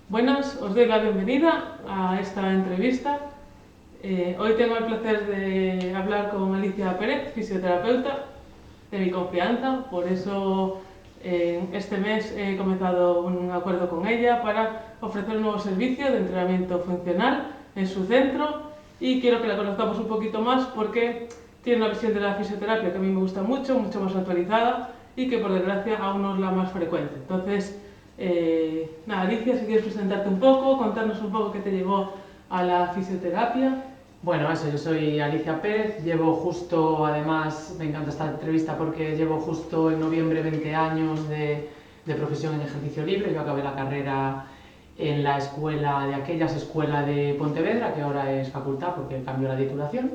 Buenas, os doy la bienvenida a esta entrevista. Hoy tengo el placer de hablar con Alicia Pérez, fisioterapeuta de mi confianza. Por eso este mes he comenzado un acuerdo con ella para ofrecer un nuevo servicio de entrenamiento funcional en su centro y quiero que la conozcamos un poquito más porque tiene una visión de la fisioterapia que a mí me gusta mucho, mucho más actualizada y que por desgracia aún no es la más frecuente. Entonces, nada, Alicia, si quieres presentarte un poco, contarnos un poco qué te llevó a la fisioterapia. Bueno, eso, yo soy Alicia Pérez, llevo justo, además, me encanta esta entrevista porque llevo justo en noviembre 20 años de profesión en ejercicio libre. Yo acabé la carrera en la escuela de aquellas, escuela de Pontevedra, que ahora es facultad porque cambió la titulación.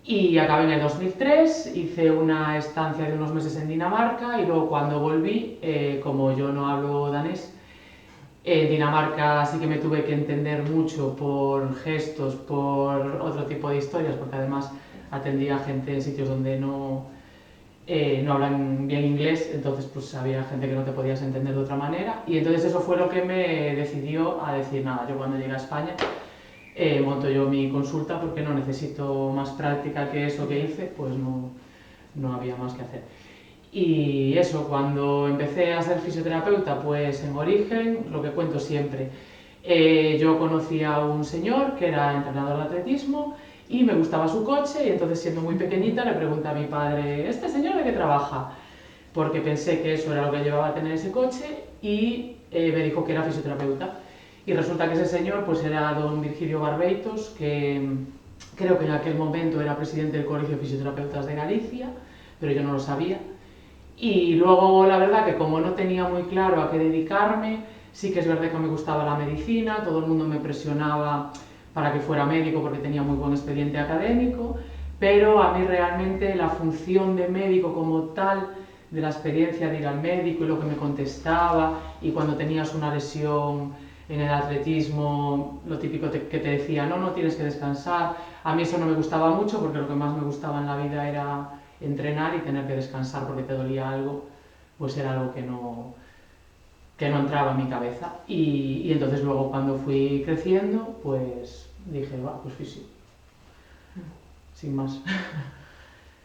Y acabé en el 2003, hice una estancia de unos meses en Dinamarca y luego cuando volví, como yo no hablo danés, en Dinamarca sí que me tuve que entender mucho por gestos, por otro tipo de historias, porque además atendía a gente en sitios donde no hablan bien inglés, entonces pues había gente que no te podías entender de otra manera. Y entonces eso fue lo que me decidió a decir, nada, yo cuando llegué a España monto yo mi consulta porque no necesito más práctica que eso que hice, pues no había más que hacer. Y eso, cuando empecé a ser fisioterapeuta, pues en origen, lo que cuento siempre, yo conocí a un señor que era entrenador de atletismo y me gustaba su coche y entonces siendo muy pequeñita le pregunté a mi padre, ¿este señor de qué trabaja? Porque pensé que eso era lo que llevaba a tener ese coche y me dijo que era fisioterapeuta. Y resulta que ese señor pues era don Virgilio Barbeitos, que creo que en aquel momento era presidente del Colegio de Fisioterapeutas de Galicia, pero yo no lo sabía. Y luego la verdad que como no tenía muy claro a qué dedicarme, sí que es verdad que me gustaba la medicina, todo el mundo me presionaba para que fuera médico porque tenía muy buen expediente académico, pero a mí realmente la función de médico como tal, de la experiencia de ir al médico y lo que me contestaba, y cuando tenías una lesión en el atletismo, lo típico que te decía, no tienes que descansar, a mí eso no me gustaba mucho porque lo que más me gustaba en la vida era entrenar y tener que descansar porque te dolía algo, pues era algo que no entraba en mi cabeza. Y entonces luego cuando fui creciendo, pues dije, va, pues fisio, sin más.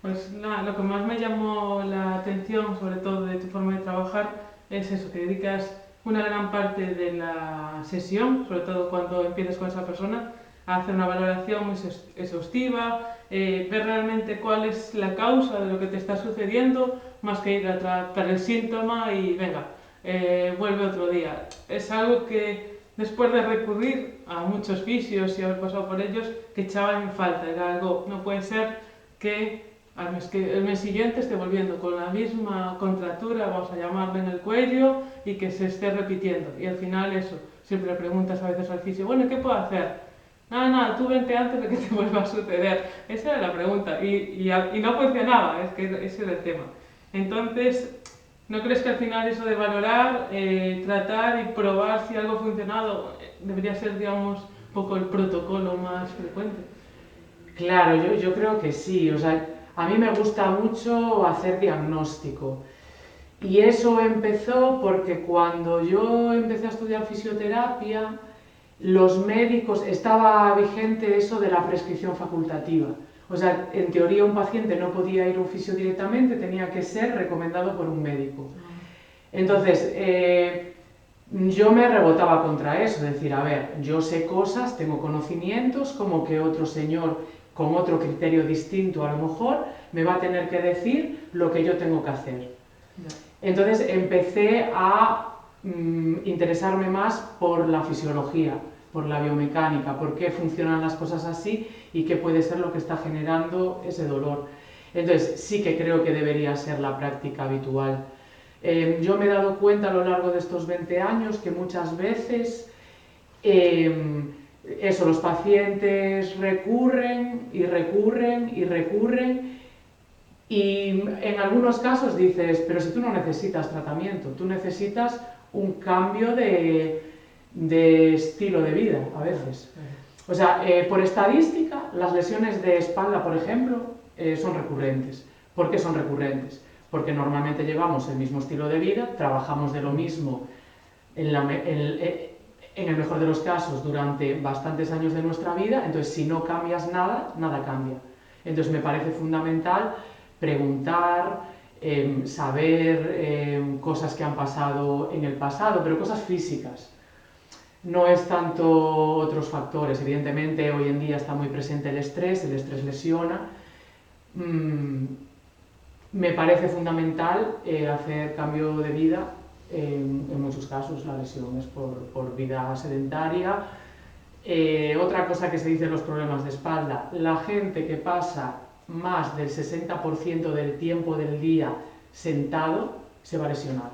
Pues nada, lo que más me llamó la atención, sobre todo de tu forma de trabajar, es eso, que dedicas una gran parte de la sesión, sobre todo cuando empiezas con esa persona, a hacer una valoración muy exhaustiva, ver realmente cuál es la causa de lo que te está sucediendo, más que ir a tratar el síntoma y venga, vuelve otro día. Es algo que después de recurrir a muchos fisios y haber pasado por ellos, que echaba en falta. Era algo, no puede ser que el mes siguiente esté volviendo con la misma contractura, vamos a llamarle en el cuello, y que se esté repitiendo. Y al final eso, siempre le preguntas a veces al fisio, bueno, ¿qué puedo hacer? Nada, tú vente antes de que te vuelva a suceder. Esa era la pregunta. Y no funcionaba, es que ese era el tema. Entonces, ¿no crees que al final eso de valorar, tratar y probar si algo ha funcionado debería ser, digamos, un poco el protocolo más frecuente? Claro, yo creo que sí, o sea, a mí me gusta mucho hacer diagnóstico. Y eso empezó porque cuando yo empecé a estudiar fisioterapia, los médicos, estaba vigente eso de la prescripción facultativa. O sea, en teoría un paciente no podía ir a un fisio directamente, tenía que ser recomendado por un médico. Entonces, yo me rebotaba contra eso, es decir, a ver, yo sé cosas, tengo conocimientos, como que otro señor con otro criterio distinto a lo mejor me va a tener que decir lo que yo tengo que hacer. Entonces empecé a interesarme más por la fisiología, por la biomecánica, por qué funcionan las cosas así y qué puede ser lo que está generando ese dolor. Entonces sí que creo que debería ser la práctica habitual. Yo me he dado cuenta a lo largo de estos 20 años que muchas veces los pacientes recurren y recurren y recurren y en algunos casos dices, pero si tú no necesitas tratamiento, tú necesitas un cambio de estilo de vida a veces. O sea, por estadística, las lesiones de espalda, por ejemplo, son recurrentes. ¿Por qué son recurrentes? Porque normalmente llevamos el mismo estilo de vida, trabajamos de lo mismo en en el mejor de los casos, durante bastantes años de nuestra vida. Entonces, si no cambias nada, nada cambia. Entonces, me parece fundamental preguntar, saber cosas que han pasado en el pasado, pero cosas físicas. No es tanto otros factores. Evidentemente, hoy en día está muy presente el estrés lesiona. Me parece fundamental hacer cambio de vida. En muchos casos la lesión es por vida sedentaria. Otra cosa que se dice en los problemas de espalda, la gente que pasa más del 60% del tiempo del día sentado se va a lesionar.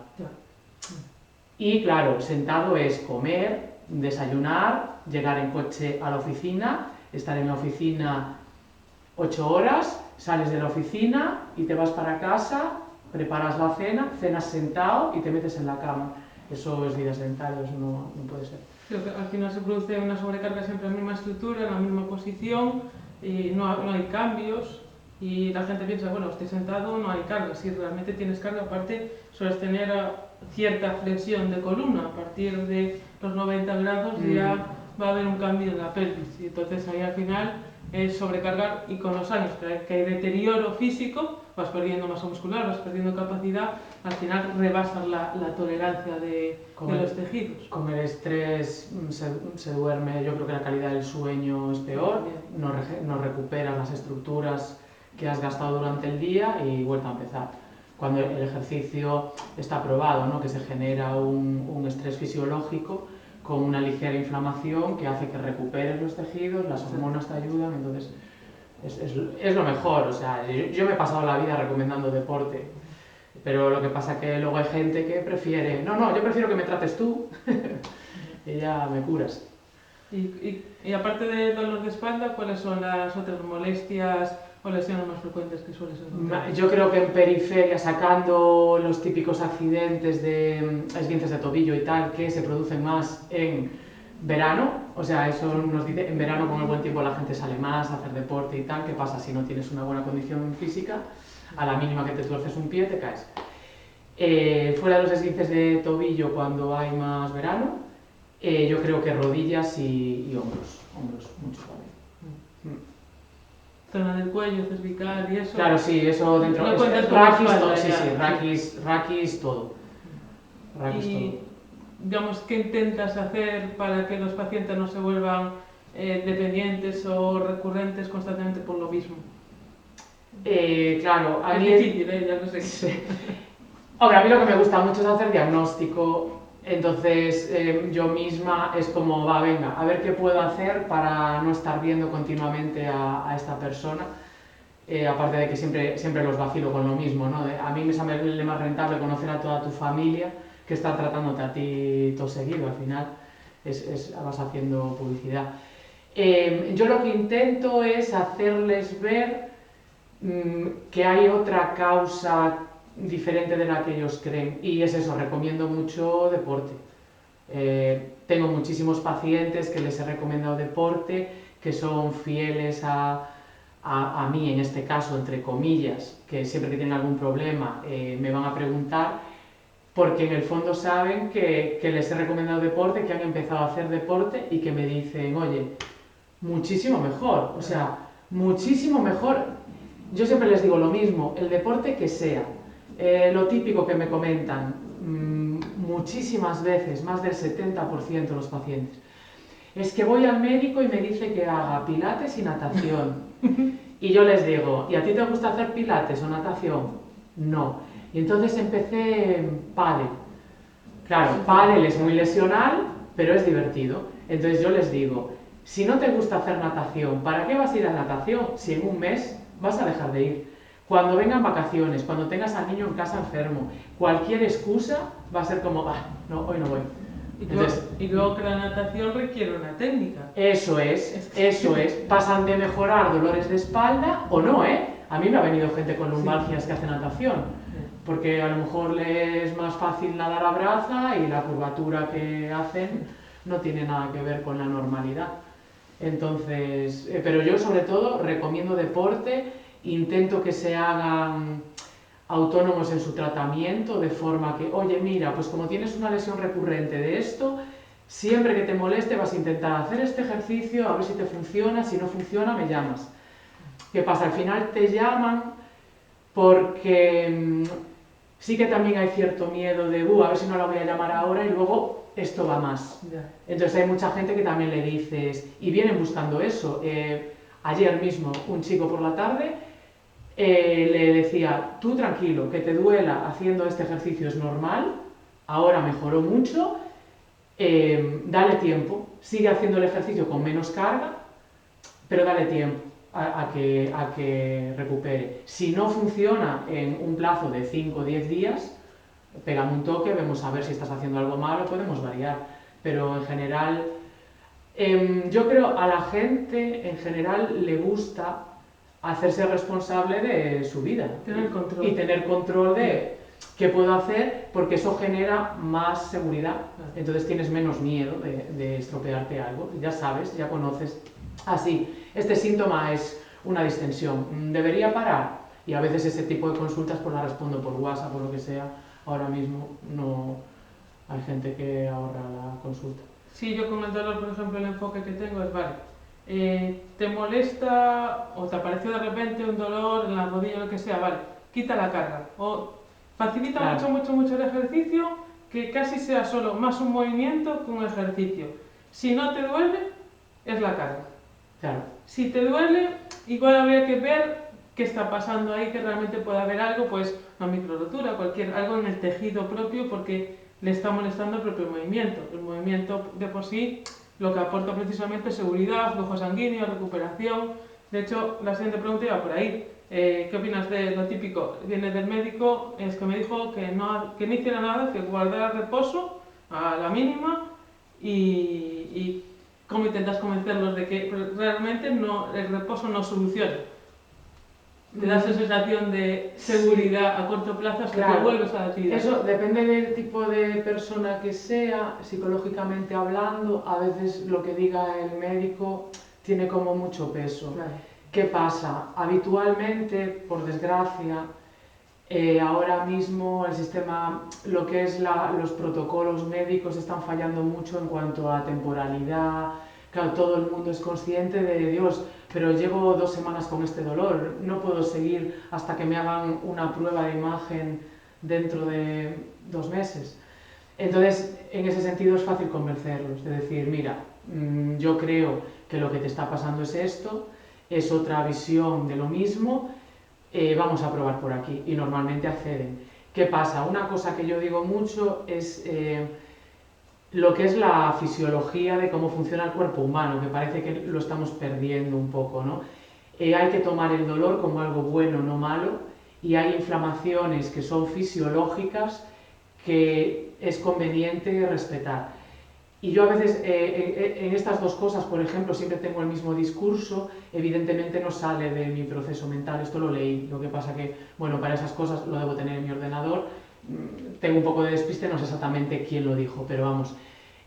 Y claro, sentado es comer, desayunar, llegar en coche a la oficina, estar en la oficina 8 horas, sales de la oficina y te vas para casa, preparas la cena, cenas sentado y te metes en la cama. Eso es vida sedentaria, eso no puede ser. Creo que al final se produce una sobrecarga siempre en la misma estructura, en la misma posición, y no hay cambios, y la gente piensa, bueno, estoy sentado, no hay carga. Si realmente tienes carga, aparte sueles tener cierta flexión de columna. A partir de los 90 grados ya va a haber un cambio en la pelvis, y entonces ahí al final es sobrecargar, y con los años que hay deterioro físico, vas perdiendo masa muscular, vas perdiendo capacidad, al final rebasas la tolerancia de los tejidos. Con el estrés se duerme, yo creo que la calidad del sueño es peor, no recuperas las estructuras que has gastado durante el día y vuelta a empezar. Cuando el ejercicio está probado, ¿no? Que se genera un estrés fisiológico con una ligera inflamación que hace que recuperes los tejidos, las hormonas te ayudan, entonces es lo mejor. O sea, yo me he pasado la vida recomendando deporte, pero lo que pasa es que luego hay gente que prefiere, no, yo prefiero que me trates tú y ya me curas. Y aparte del dolor de espalda, ¿cuáles son las otras molestias o lesiones más frecuentes que sueles encontrar? Yo creo que en periferia, sacando los típicos accidentes de esguinces de tobillo y tal, que se producen más en verano, o sea, eso nos dice, en verano con el buen tiempo la gente sale más a hacer deporte y tal. ¿Qué pasa si no tienes una buena condición física? A la mínima que te tuerces un pie te caes. Fuera de los esguinces de tobillo, cuando hay más verano, yo creo que rodillas y hombros mucho también. Zona del cuello, cervical y eso. Claro, sí, eso dentro. No cuentas con raquis, espalda, todo, sí, ya. raquis, todo. Y digamos, ¿qué intentas hacer para que los pacientes no se vuelvan dependientes o recurrentes constantemente por lo mismo? Claro, a mí es difícil, ya lo sé. Sí. Hombre, a mí lo que me gusta mucho es hacer diagnóstico. Entonces yo misma es como, va, venga, a ver qué puedo hacer para no estar viendo continuamente a esta persona. Aparte de que siempre los vacilo con lo mismo, ¿no? A mí me sale más rentable conocer a toda tu familia que estar tratándote a ti todo seguido. Al final vas haciendo publicidad. Yo lo que intento es hacerles ver que hay otra causa diferente de la que ellos creen, y es eso, recomiendo mucho deporte. Tengo muchísimos pacientes que les he recomendado deporte, que son fieles a mí, en este caso, entre comillas, que siempre que tienen algún problema me van a preguntar, porque en el fondo saben que les he recomendado deporte, que han empezado a hacer deporte y que me dicen, oye, muchísimo mejor, o sea, muchísimo mejor. Yo siempre les digo lo mismo, el deporte que sea. Lo típico que me comentan muchísimas veces, más del 70% de los pacientes, es que voy al médico y me dice que haga pilates y natación. Y yo les digo, ¿y a ti te gusta hacer pilates o natación? No. Y entonces empecé pádel. Claro, pádel es muy lesional, pero es divertido. Entonces yo les digo, si no te gusta hacer natación, ¿para qué vas a ir a natación si en un mes vas a dejar de ir? Cuando vengan vacaciones, cuando tengas al niño en casa enfermo, cualquier excusa va a ser como, no, hoy no voy. Y luego que la natación requiere una técnica. Eso es. Pasan de mejorar dolores de espalda o no, ¿eh? A mí me ha venido gente con lumbalgias que hace natación, porque a lo mejor les es más fácil nadar a braza y la curvatura que hacen no tiene nada que ver con la normalidad. Entonces, pero yo sobre todo recomiendo deporte. Intento que se hagan autónomos en su tratamiento, de forma que, oye, mira, pues como tienes una lesión recurrente de esto, siempre que te moleste vas a intentar hacer este ejercicio, a ver si te funciona, si no funciona me llamas. ¿Qué pasa? Al final te llaman porque sí que también hay cierto miedo de, a ver si no la voy a llamar ahora y luego esto va más. Entonces hay mucha gente que también le dices, y vienen buscando eso. Ayer mismo un chico por la tarde le decía, tú tranquilo, que te duela haciendo este ejercicio es normal, ahora mejoró mucho, dale tiempo, sigue haciendo el ejercicio con menos carga, pero dale tiempo a que recupere. Si no funciona en un plazo de 5 o 10 días, pégame un toque, vemos a ver si estás haciendo algo malo, podemos variar. Pero en general, yo creo a la gente en general le gusta hacerse responsable de su vida y tener control de qué puedo hacer, porque eso genera más seguridad. Entonces tienes menos miedo de estropearte algo, ya sabes, ya conoces. Así, este síntoma es una distensión, ¿debería parar? Y a veces ese tipo de consultas pues las respondo por WhatsApp o lo que sea. Ahora mismo no hay gente que ahorra la consulta. Sí, yo con el dolor, por ejemplo, el enfoque que tengo es, vale, te molesta o te apareció de repente un dolor en la rodilla o lo que sea, vale, quita la carga. O facilita mucho el ejercicio, que casi sea solo más un movimiento que un ejercicio. Si no te duele, es la carga. Claro. Si te duele, igual habría que ver qué está pasando ahí, que realmente puede haber algo, pues una microrotura, algo en el tejido propio, porque le está molestando el propio movimiento. El movimiento de por sí lo que aporta precisamente es seguridad, flujo sanguíneo, recuperación. De hecho, la siguiente pregunta iba por ahí. ¿Qué opinas de lo típico? Viene del médico, es que me dijo que no hiciera nada, que guardara reposo a la mínima y ¿cómo intentas convencerlos de que realmente el reposo no soluciona? Te da esa sensación de seguridad a corto plazo hasta que vuelves a la actividad. Eso depende del tipo de persona que sea, psicológicamente hablando, a veces lo que diga el médico tiene como mucho peso. Claro. ¿Qué pasa? Habitualmente, por desgracia, ahora mismo el sistema, lo que es los protocolos médicos están fallando mucho en cuanto a temporalidad. Claro, todo el mundo es consciente de Dios, pero llevo 2 semanas con este dolor, no puedo seguir hasta que me hagan una prueba de imagen dentro de 2 meses. Entonces, en ese sentido es fácil convencerlos, de decir, mira, yo creo que lo que te está pasando es esto, es otra visión de lo mismo, vamos a probar por aquí, y normalmente acceden. ¿Qué pasa? Una cosa que yo digo mucho es lo que es la fisiología de cómo funciona el cuerpo humano, que parece que lo estamos perdiendo un poco, ¿no? Hay que tomar el dolor como algo bueno, no malo, y hay inflamaciones que son fisiológicas que es conveniente respetar. Y yo a veces en estas dos cosas, por ejemplo, siempre tengo el mismo discurso, evidentemente no sale de mi proceso mental, esto lo leí, lo que pasa que, bueno, para esas cosas lo debo tener en mi ordenador, tengo un poco de despiste, no sé exactamente quién lo dijo, pero vamos,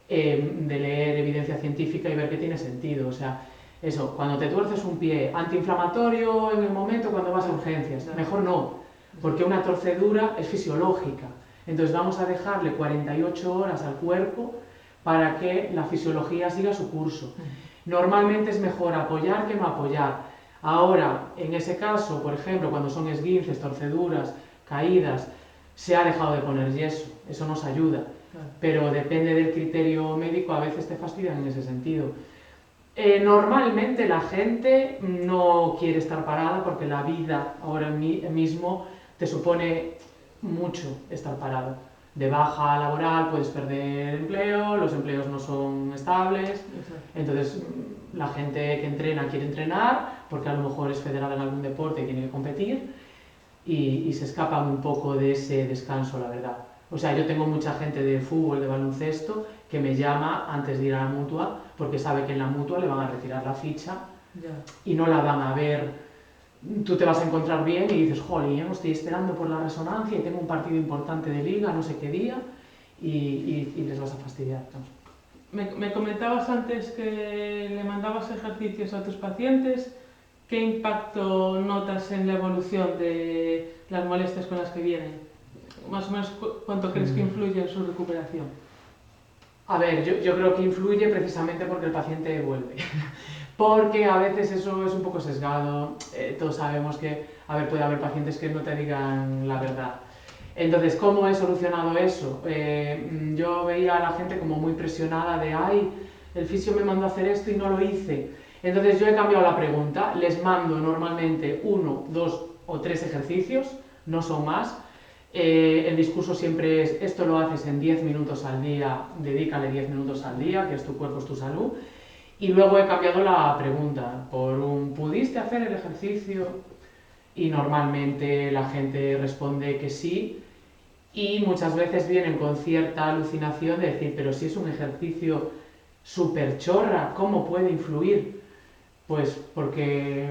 de leer evidencia científica y ver que tiene sentido, o sea, eso, cuando te tuerces un pie, antiinflamatorio en el momento cuando vas a urgencias, mejor no, porque una torcedura es fisiológica, entonces vamos a dejarle 48 horas al cuerpo para que la fisiología siga su curso. Normalmente es mejor apoyar que no apoyar. Ahora, en ese caso, por ejemplo, cuando son esguinces, torceduras, caídas, se ha dejado de poner yeso, eso nos ayuda, pero depende del criterio médico, a veces te fastidian en ese sentido. Normalmente la gente no quiere estar parada porque la vida ahora mismo te supone mucho estar parado. De baja laboral puedes perder empleo, los empleos no son estables, entonces la gente que entrena quiere entrenar porque a lo mejor es federada en algún deporte y tiene que competir y se escapan un poco de ese descanso, la verdad. O sea, yo tengo mucha gente de fútbol, de baloncesto, que me llama antes de ir a la mutua porque sabe que en la mutua le van a retirar la ficha y no la van a ver. Tú te vas a encontrar bien y dices, jolín, estoy esperando por la resonancia y tengo un partido importante de liga, no sé qué día, y les vas a fastidiar. Me comentabas antes que le mandabas ejercicios a tus pacientes. ¿Qué impacto notas en la evolución de las molestias con las que vienen? Más o menos, ¿cuánto crees que influye en su recuperación? A ver, yo creo que influye precisamente porque el paciente vuelve. Porque a veces eso es un poco sesgado. Todos sabemos que, a ver, puede haber pacientes que no te digan la verdad. Entonces, ¿cómo he solucionado eso? Yo veía a la gente como muy presionada de, ay, el fisio me mandó a hacer esto y no lo hice. Entonces yo he cambiado la pregunta, les mando normalmente 1, 2 o 3 ejercicios, no son más. El discurso siempre es, esto lo haces en 10 minutos al día, dedícale 10 minutos al día, que es tu cuerpo, es tu salud. Y luego he cambiado la pregunta por un, ¿pudiste hacer el ejercicio? Y normalmente la gente responde que sí. Y muchas veces vienen con cierta alucinación de decir, pero si es un ejercicio súper chorra, ¿cómo puede influir? Pues porque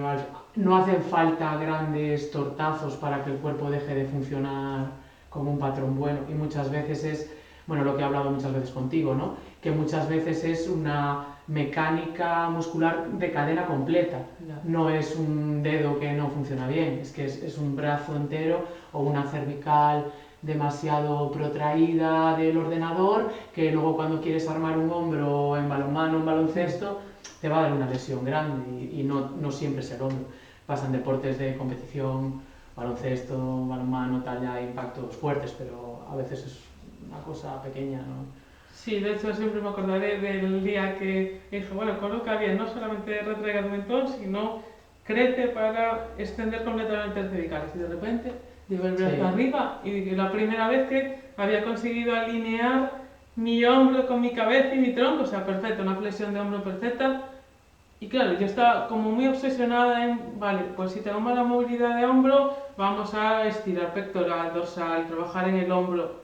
no hacen falta grandes tortazos para que el cuerpo deje de funcionar como un patrón bueno. Y muchas veces es, bueno, lo que he hablado muchas veces contigo, ¿no? Que muchas veces es una mecánica muscular de cadena completa. No es un dedo que no funciona bien, es que es un brazo entero o una cervical demasiado protraída del ordenador, que luego cuando quieres armar un hombro en balonmano o en baloncesto, te va a dar una lesión grande y no siempre es el hombro. Pasan deportes de competición, baloncesto, balonmano, tal, ya hay impactos fuertes, pero a veces es una cosa pequeña, ¿no? Sí, de hecho siempre me acordaré del día que dije, bueno, coloca bien, no solamente retraiga el mentón, sino crece para extender completamente el cervical. Y de repente llevo el brazo arriba y la primera vez que había conseguido alinear mi hombro con mi cabeza y mi tronco, o sea, perfecto, una flexión de hombro perfecta. Y claro, yo estaba como muy obsesionada en, vale, pues si tengo mala movilidad de hombro, vamos a estirar pectoral, dorsal, trabajar en el hombro,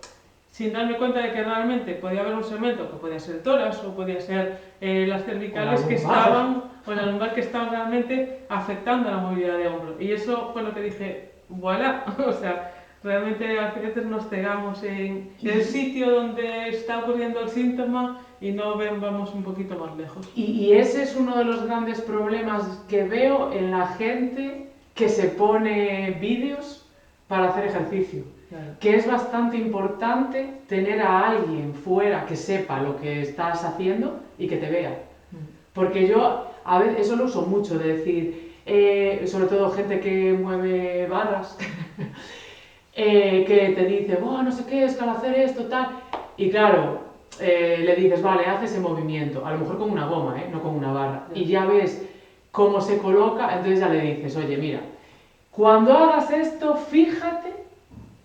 sin darme cuenta de que realmente podía haber un segmento que podía ser el tórax o podía ser las cervicales que estaban, o la lumbar que estaban realmente afectando a la movilidad de hombro. Y eso fue lo que dije, voilà, o sea, realmente a veces nos cegamos en el sitio donde está ocurriendo el síntoma y no vamos un poquito más lejos. Y ese es uno de los grandes problemas que veo en la gente que se pone vídeos para hacer ejercicio. Claro. Que es bastante importante tener a alguien fuera que sepa lo que estás haciendo y que te vea. Porque yo a veces eso lo uso mucho, de decir, sobre todo gente que mueve barras, que te dice, oh, no sé qué, es que al hacer esto, tal. Y claro, le dices, vale, haz ese movimiento, a lo mejor con una goma, no con una barra, y ya ves cómo se coloca, entonces ya le dices, oye, mira, cuando hagas esto, fíjate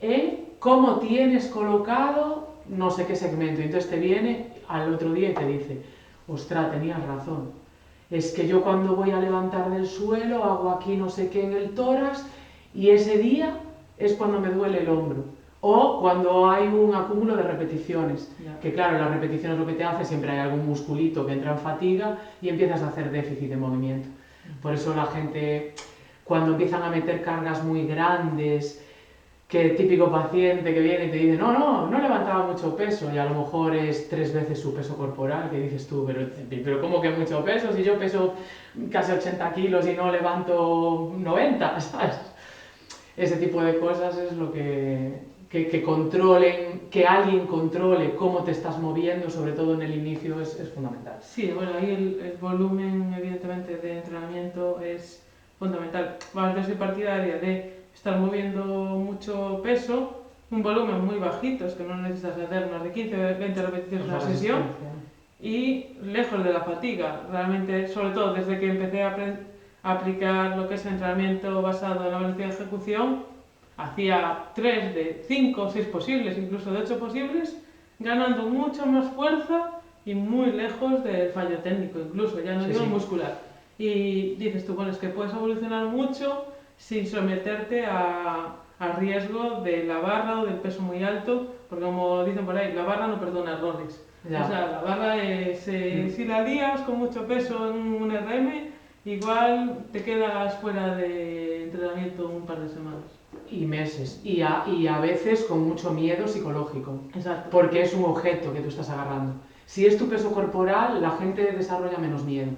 en cómo tienes colocado no sé qué segmento, y entonces te viene al otro día y te dice, ostras, tenías razón, es que yo cuando voy a levantar del suelo hago aquí no sé qué en el tórax, y ese día es cuando me duele el hombro. O cuando hay un acúmulo de repeticiones, que claro, las repeticiones lo que te hace, siempre hay algún musculito que entra en fatiga y empiezas a hacer déficit de movimiento. Por eso la gente, cuando empiezan a meter cargas muy grandes, que el típico paciente que viene y te dice, no levantaba mucho peso, y a lo mejor es 3 veces su peso corporal, que dices tú, pero ¿cómo que mucho peso? Si yo peso casi 80 kilos y no levanto 90, ¿sabes? Ese tipo de cosas es lo que controlen, que alguien controle cómo te estás moviendo, sobre todo en el inicio, es fundamental. Sí, bueno, ahí el volumen, evidentemente, de entrenamiento es fundamental. Vamos, yo soy partidaria de estar moviendo mucho peso, un volumen muy bajito, es que no necesitas hacer más de 15 o 20 repeticiones en una sesión, y lejos de la fatiga. Realmente, sobre todo desde que empecé a aplicar lo que es entrenamiento basado en la velocidad de ejecución, hacía 3 de 5 o 6 posibles, incluso de 8 posibles, ganando mucha más fuerza y muy lejos del fallo técnico, incluso, ya no digo muscular. Y dices tú, bueno, es que puedes evolucionar mucho sin someterte a riesgo de la barra o del peso muy alto, porque como dicen por ahí, la barra no perdona errores. Ya. O sea, la barra es, si la lías con mucho peso en un RM, igual te quedas fuera de entrenamiento un par de semanas. Y meses, y a veces con mucho miedo psicológico. Exacto. Porque es un objeto que tú estás agarrando. Si es tu peso corporal, la gente desarrolla menos miedo,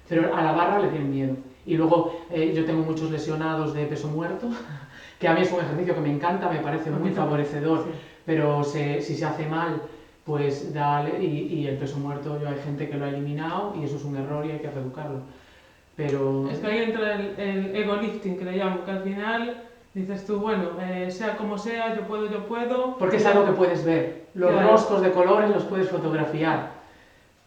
pero a la barra le tienen miedo. Y luego yo tengo muchos lesionados de peso muerto, que a mí es un ejercicio que me encanta, me parece muy favorecedor, sí. Pero si se hace mal, pues dale, y el peso muerto, yo hay gente que lo ha eliminado y eso es un error y hay que reeducarlo. Pero... Es que ahí entra el ego lifting, que le llamo, que al final dices tú, bueno, sea como sea, yo puedo. Porque es algo que puedes ver. Los Claro. roscos de colores los puedes fotografiar.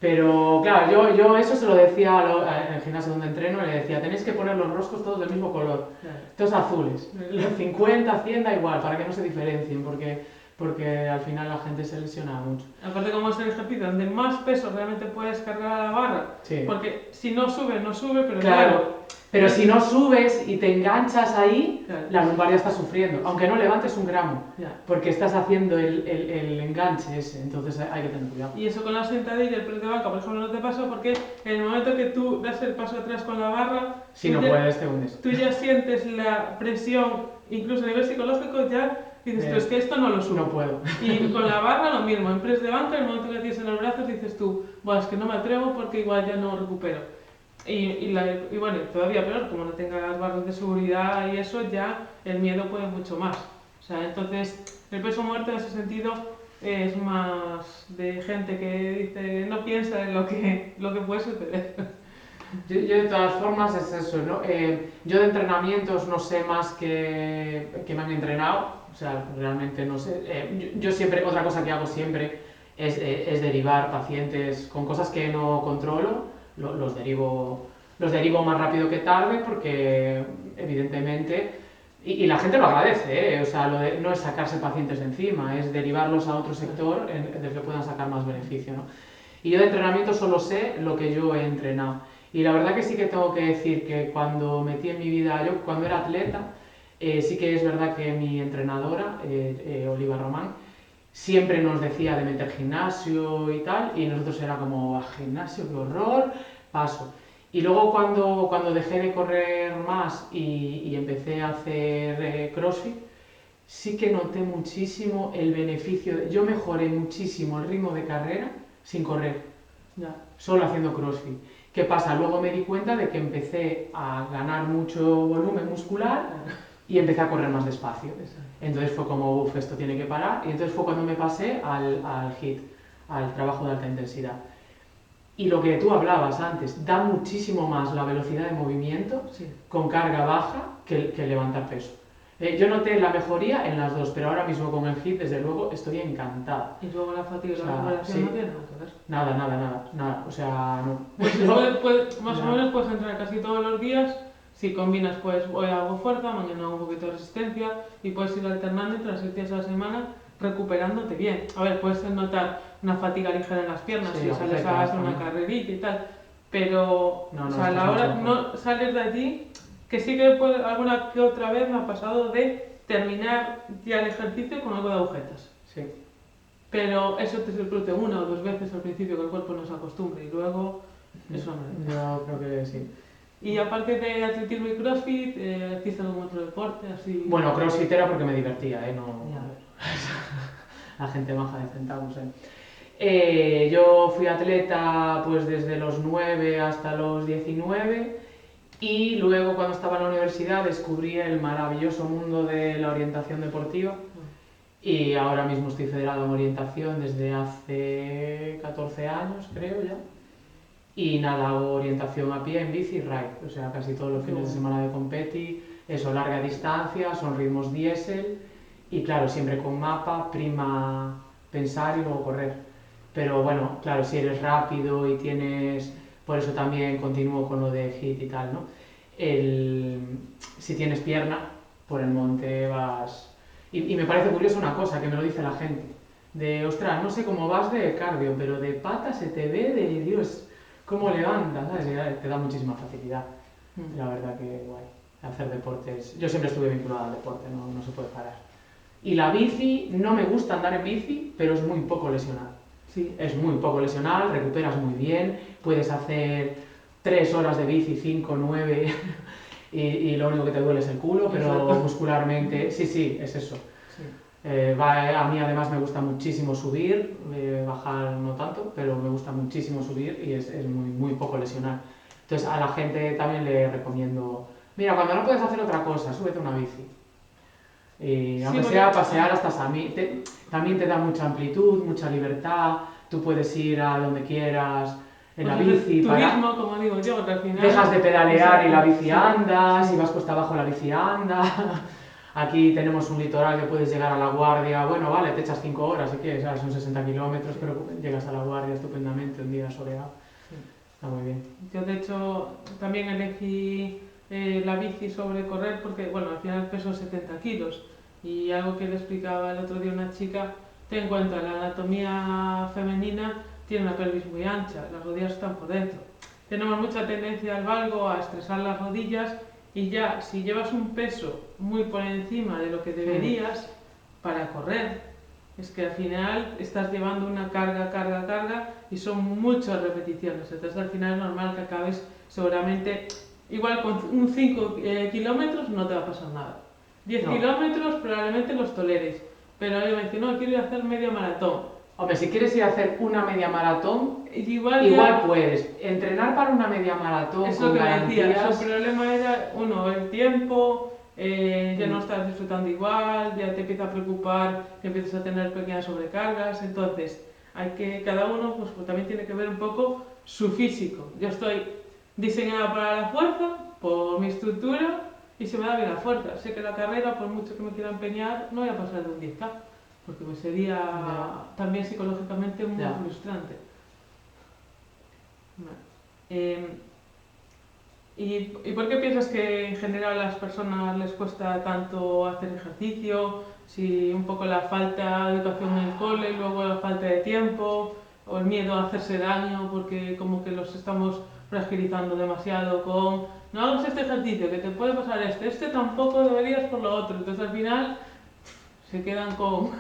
Pero claro, yo eso se lo decía en el gimnasio donde entreno, le decía, tenéis que poner los roscos todos del mismo color, Claro. todos azules, los 50, 100 da igual, para que no se diferencien, porque al final la gente se lesiona mucho. Aparte, como es el ejercicio donde más peso realmente puedes cargar a la barra, Sí. porque si no sube, no sube, pero Claro, pero si no subes y te enganchas ahí, Claro. la lumbar ya está sufriendo, aunque no levantes un gramo, Ya. porque estás haciendo el enganche ese, entonces hay que tener cuidado. Y eso con la sentadilla y el press de banca, por ejemplo, no te pasa porque en el momento que tú das el paso atrás con la barra, Si no puedes, te hundes. tú ya sientes la presión, incluso a nivel psicológico, ya dices tú, es que esto no lo subo. No puedo. Y con la barra lo mismo, en press de banca, en el momento que tienes en los brazos, dices tú, bueno, es que no me atrevo porque igual ya no recupero. Y bueno, todavía peor, como no tengas barras de seguridad y eso, ya el miedo puede mucho más. O sea, entonces, el peso muerto en ese sentido es más de gente que dice, no piensa en lo que puede suceder. Yo de todas formas es eso, ¿no? Yo de entrenamientos no sé más que me han entrenado, o sea, realmente no sé. Yo siempre, otra cosa que hago siempre es derivar pacientes con cosas que no controlo, los derivo más rápido que tarde porque evidentemente, y la gente lo agradece, ¿eh? O sea, no es sacarse pacientes de encima, es derivarlos a otro sector del que puedan sacar más beneficio, ¿no? Y yo de entrenamiento solo sé lo que yo he entrenado. Y la verdad que sí que tengo que decir que cuando metí en mi vida, yo cuando era atleta, sí que es verdad que mi entrenadora, Oliva Román, siempre nos decía de meter gimnasio y tal, y nosotros era como, gimnasio, qué horror, paso. Y luego cuando dejé de correr más y empecé a hacer CrossFit, sí que noté muchísimo el beneficio. Yo mejoré muchísimo el ritmo de carrera sin correr, Ya. solo haciendo CrossFit. ¿Qué pasa? Luego me di cuenta de que empecé a ganar mucho volumen muscular y empecé a correr más despacio. Entonces fue como, uff, esto tiene que parar. Y entonces fue cuando me pasé al HIIT, al trabajo de alta intensidad. Y lo que tú hablabas antes, da muchísimo más la velocidad de movimiento Sí. con carga baja que levantar peso. Yo noté la mejoría en las dos, pero ahora mismo con el HIIT, desde luego, estoy encantada. Y luego la fatiga y O la sea, recuperación sí. no tienen nada que ver. Nada. O sea, no. Pues más o No. menos puedes entrenar casi todos los días. Si combinas, pues hoy hago fuerza, mañana hago un poquito de resistencia y puedes ir alternando entre las 6 días a la semana recuperándote bien. A ver, puedes notar una fatiga ligera en las piernas Sí, si sales a hacer una carrerita y tal, pero No, o sea, a esto la es hora mucho mejor. no sales de allí, que sí que alguna que otra vez me ha pasado de terminar ya el ejercicio con algo de agujetas. Sí. Pero eso te se produce una o dos veces al principio que el cuerpo no se acostumbre y luego eso no. Yo creo que sí. Y aparte de atletismo y crossfit, ¿hiciste algún otro deporte así? Bueno, CrossFit era porque me divertía, ¿eh? No... Ya. La gente baja de centavos, yo fui atleta pues desde los 9 hasta los 19 y luego cuando estaba en la universidad descubrí el maravilloso mundo de la orientación deportiva y ahora mismo estoy federado en orientación desde hace 14 años, creo ya. Y nada, hago orientación a pie, en bici y ride, o sea, casi todos los fines de semana de competi, eso, larga distancia, son ritmos diésel y claro, siempre con mapa, prima pensar y luego correr. Pero bueno, claro, si eres rápido y tienes, por eso también continúo con lo de HIIT y tal, ¿no? Si tienes pierna, por el monte vas... Y me parece curioso una cosa, que me lo dice la gente, de, ostras, no sé cómo vas de cardio, pero de pata se te ve de, Dios, cómo levantas, ¿sabes? Te da muchísima facilidad. La verdad que guay, hacer deportes. Yo siempre estuve vinculada al deporte, no se puede parar. Y la bici, no me gusta andar en bici, pero es muy poco lesional. Sí, es muy poco lesional, recuperas muy bien, puedes hacer 3 horas de bici, 5, 9, y lo único que te duele es el culo, pero Exacto. Muscularmente, sí, es eso. Sí. A mí además me gusta muchísimo subir, bajar no tanto, pero me gusta muchísimo subir y es muy poco lesional. Entonces a la gente también le recomiendo, mira, cuando no puedes hacer otra cosa, súbete una bici. Aunque sea pasear hasta también te da mucha amplitud, mucha libertad, tú puedes ir a donde quieras en la bici, turismo, como digo yo, que al final... Dejas de pedalear y la bici anda, si vas cuesta abajo la bici anda. Aquí tenemos un litoral que puedes llegar a La Guardia, bueno, vale, te echas 5 horas, si quieres, ¿sabes? Son 60 kilómetros, pero llegas a La Guardia estupendamente un día soleado. Está muy bien. Yo, de hecho, también elegí la bici sobre correr porque, bueno, al final peso 70 kilos y algo que le explicaba el otro día una chica, ten en cuenta, la anatomía femenina tiene una pelvis muy ancha, las rodillas están por dentro. Tenemos mucha tendencia al valgo a estresar las rodillas y ya, si llevas un peso muy por encima de lo que deberías para correr, es que al final estás llevando una carga y son muchas repeticiones. Entonces al final es normal que acabes seguramente, igual con un 5 kilómetros no te va a pasar nada. 10 kilómetros probablemente los toleres, pero yo me dice, no, quiero ir a hacer media maratón. Hombre, si quieres ir a hacer una media maratón, igual puedes. Entrenar para una media maratón es con lo que garantías... me decía, su problema era, uno, el tiempo, ya no estás disfrutando igual, ya te empieza a preocupar que empieces a tener pequeñas sobrecargas, entonces hay que, cada uno pues también tiene que ver un poco su físico. Yo estoy diseñada para la fuerza, por mi estructura, y se me da bien la fuerza. Sé que la carrera, por mucho que me quiera empeñar, no voy a pasar de un 10K, porque me sería también psicológicamente muy frustrante. ¿Y por qué piensas que en general a las personas les cuesta tanto hacer ejercicio? Si un poco la falta de educación en el cole, luego la falta de tiempo, o el miedo a hacerse daño porque como que los estamos fragilizando demasiado con no hagas este ejercicio, que te puede pasar este tampoco deberías por lo otro. Entonces al final se quedan con...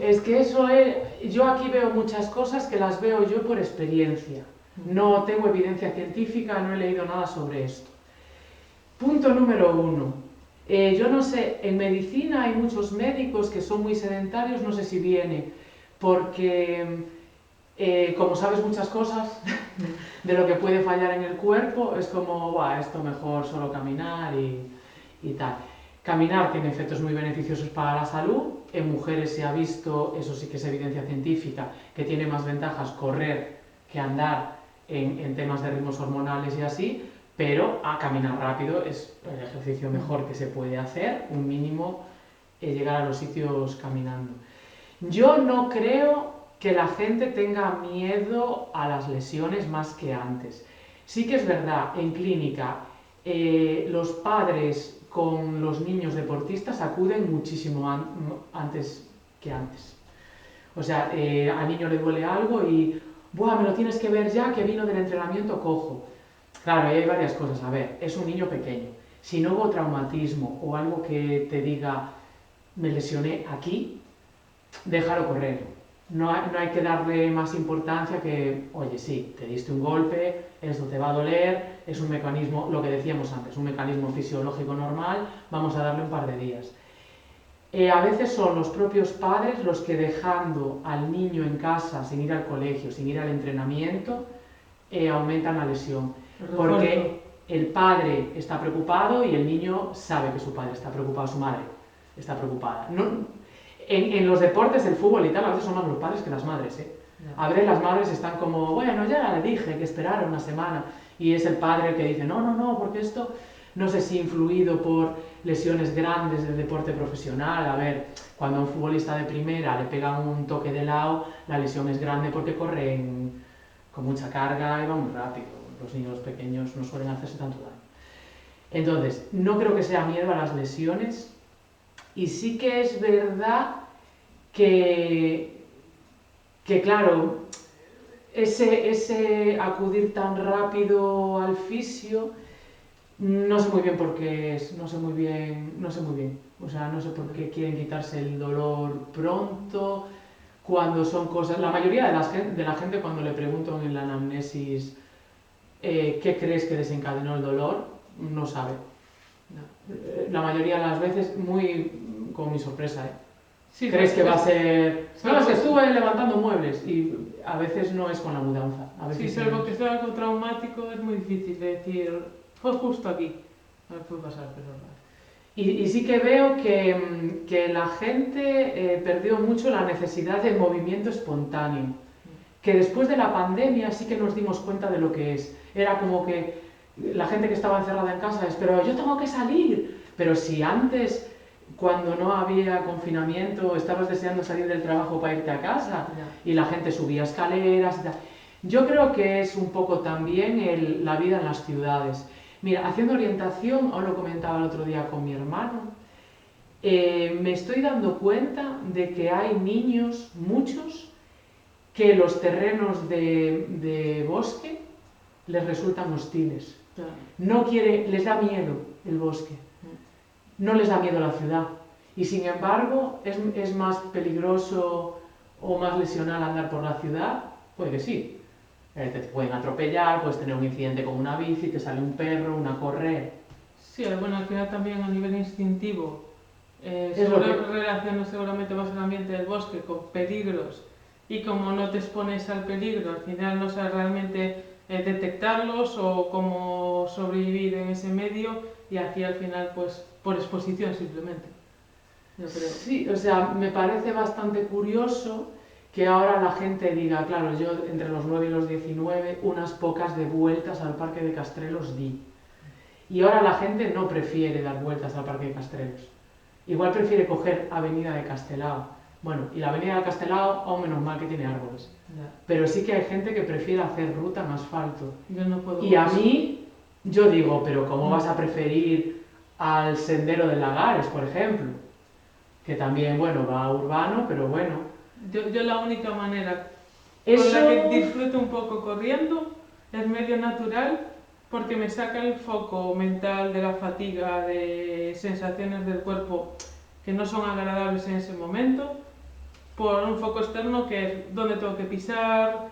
Es que eso es... Yo aquí veo muchas cosas que las veo yo por experiencia. No tengo evidencia científica, no he leído nada sobre esto. Punto número 1. Yo no sé, en medicina hay muchos médicos que son muy sedentarios, no sé si viene porque, como sabes muchas cosas de lo que puede fallar en el cuerpo, es como, esto mejor solo caminar y tal. Caminar tiene efectos muy beneficiosos para la salud. En mujeres se ha visto, eso sí que es evidencia científica, que tiene más ventajas correr que andar en temas de ritmos hormonales y así, pero a caminar rápido es el ejercicio mejor que se puede hacer, un mínimo llegar a los sitios caminando. Yo no creo que la gente tenga miedo a las lesiones más que antes. Sí que es verdad, en clínica, los padres con los niños deportistas acuden muchísimo antes que antes. O sea, al niño le duele algo y me lo tienes que ver ya que vino del entrenamiento cojo. Claro, ahí hay varias cosas. A ver, es un niño pequeño. Si no hubo traumatismo o algo que te diga me lesioné aquí, déjalo correr. No hay que darle más importancia que, oye, sí, te diste un golpe, esto te va a doler, es un mecanismo, lo que decíamos antes, un mecanismo fisiológico normal, vamos a darle un par de días. A veces son los propios padres los que dejando al niño en casa, sin ir al colegio, sin ir al entrenamiento, aumentan la lesión. Porque el padre está preocupado y el niño sabe que su padre está preocupado, su madre está preocupada. En los deportes, el fútbol y tal, a veces son más los padres que las madres, A veces las madres están como, bueno, ya le dije que esperara una semana, y es el padre el que dice, no, porque esto, no sé si influido por lesiones grandes del deporte profesional. A ver, cuando a un futbolista de primera le pegan un toque de lado, la lesión es grande porque corren con mucha carga y va muy rápido. Los niños pequeños no suelen hacerse tanto daño. Entonces, no creo que sea miedo a las lesiones. Y sí que es verdad que claro, ese acudir tan rápido al fisio, no sé muy bien por qué es, no sé muy bien. O sea, no sé por qué quieren quitarse el dolor pronto, cuando son cosas... La mayoría de la gente cuando le pregunto en la anamnesis ¿qué crees que desencadenó el dolor? No sabe. La mayoría de las veces, con mi sorpresa, Sí, ¿crees que va a ser...? No, es que estuve levantando muebles y a veces no es con la mudanza. A veces sí, salvo que sea algo traumático es muy difícil de decir, fue justo aquí. No puede pasar, pero... Y sí que veo que la gente perdió mucho la necesidad de movimiento espontáneo, que después de la pandemia sí que nos dimos cuenta de lo que es. Era como que la gente que estaba encerrada en casa es, pero yo tengo que salir. Pero si antes, cuando no había confinamiento, estabas deseando salir del trabajo para irte a casa y la gente subía escaleras y tal. Yo creo que es un poco también la vida en las ciudades. Mira, haciendo orientación, os lo comentaba el otro día con mi hermano, me estoy dando cuenta de que hay niños, muchos, que los terrenos de bosque les resultan hostiles. No quiere, les da miedo el bosque, no les da miedo la ciudad. Y sin embargo, es más peligroso o más lesional andar por la ciudad, puede que sí. Te pueden atropellar, puedes tener un incidente con una bici, te sale un perro, una correa. Sí, bueno, al final también a nivel instintivo, relaciono seguramente más el ambiente del bosque con peligros y como no te expones al peligro, al final no sabes realmente detectarlos o cómo sobrevivir en ese medio y aquí al final pues por exposición simplemente, yo creo. Sí, o sea, me parece bastante curioso que ahora la gente diga, claro, yo entre los 9 y los 19 unas pocas de vueltas al Parque de Castrelos di. Y ahora la gente no prefiere dar vueltas al Parque de Castrelos. Igual prefiere coger Avenida de Castelao. Bueno, y la Avenida de Castelao, aún menos mal que tiene árboles. Pero sí que hay gente que prefiere hacer ruta en asfalto. Yo no puedo. Y a mí, yo digo, pero ¿cómo vas a preferir al Sendero de Lagares, por ejemplo? Que también, bueno, va urbano, pero bueno. Yo la única manera con la que disfruto un poco corriendo es medio natural porque me saca el foco mental de la fatiga, de sensaciones del cuerpo que no son agradables en ese momento, por un foco externo que es dónde tengo que pisar,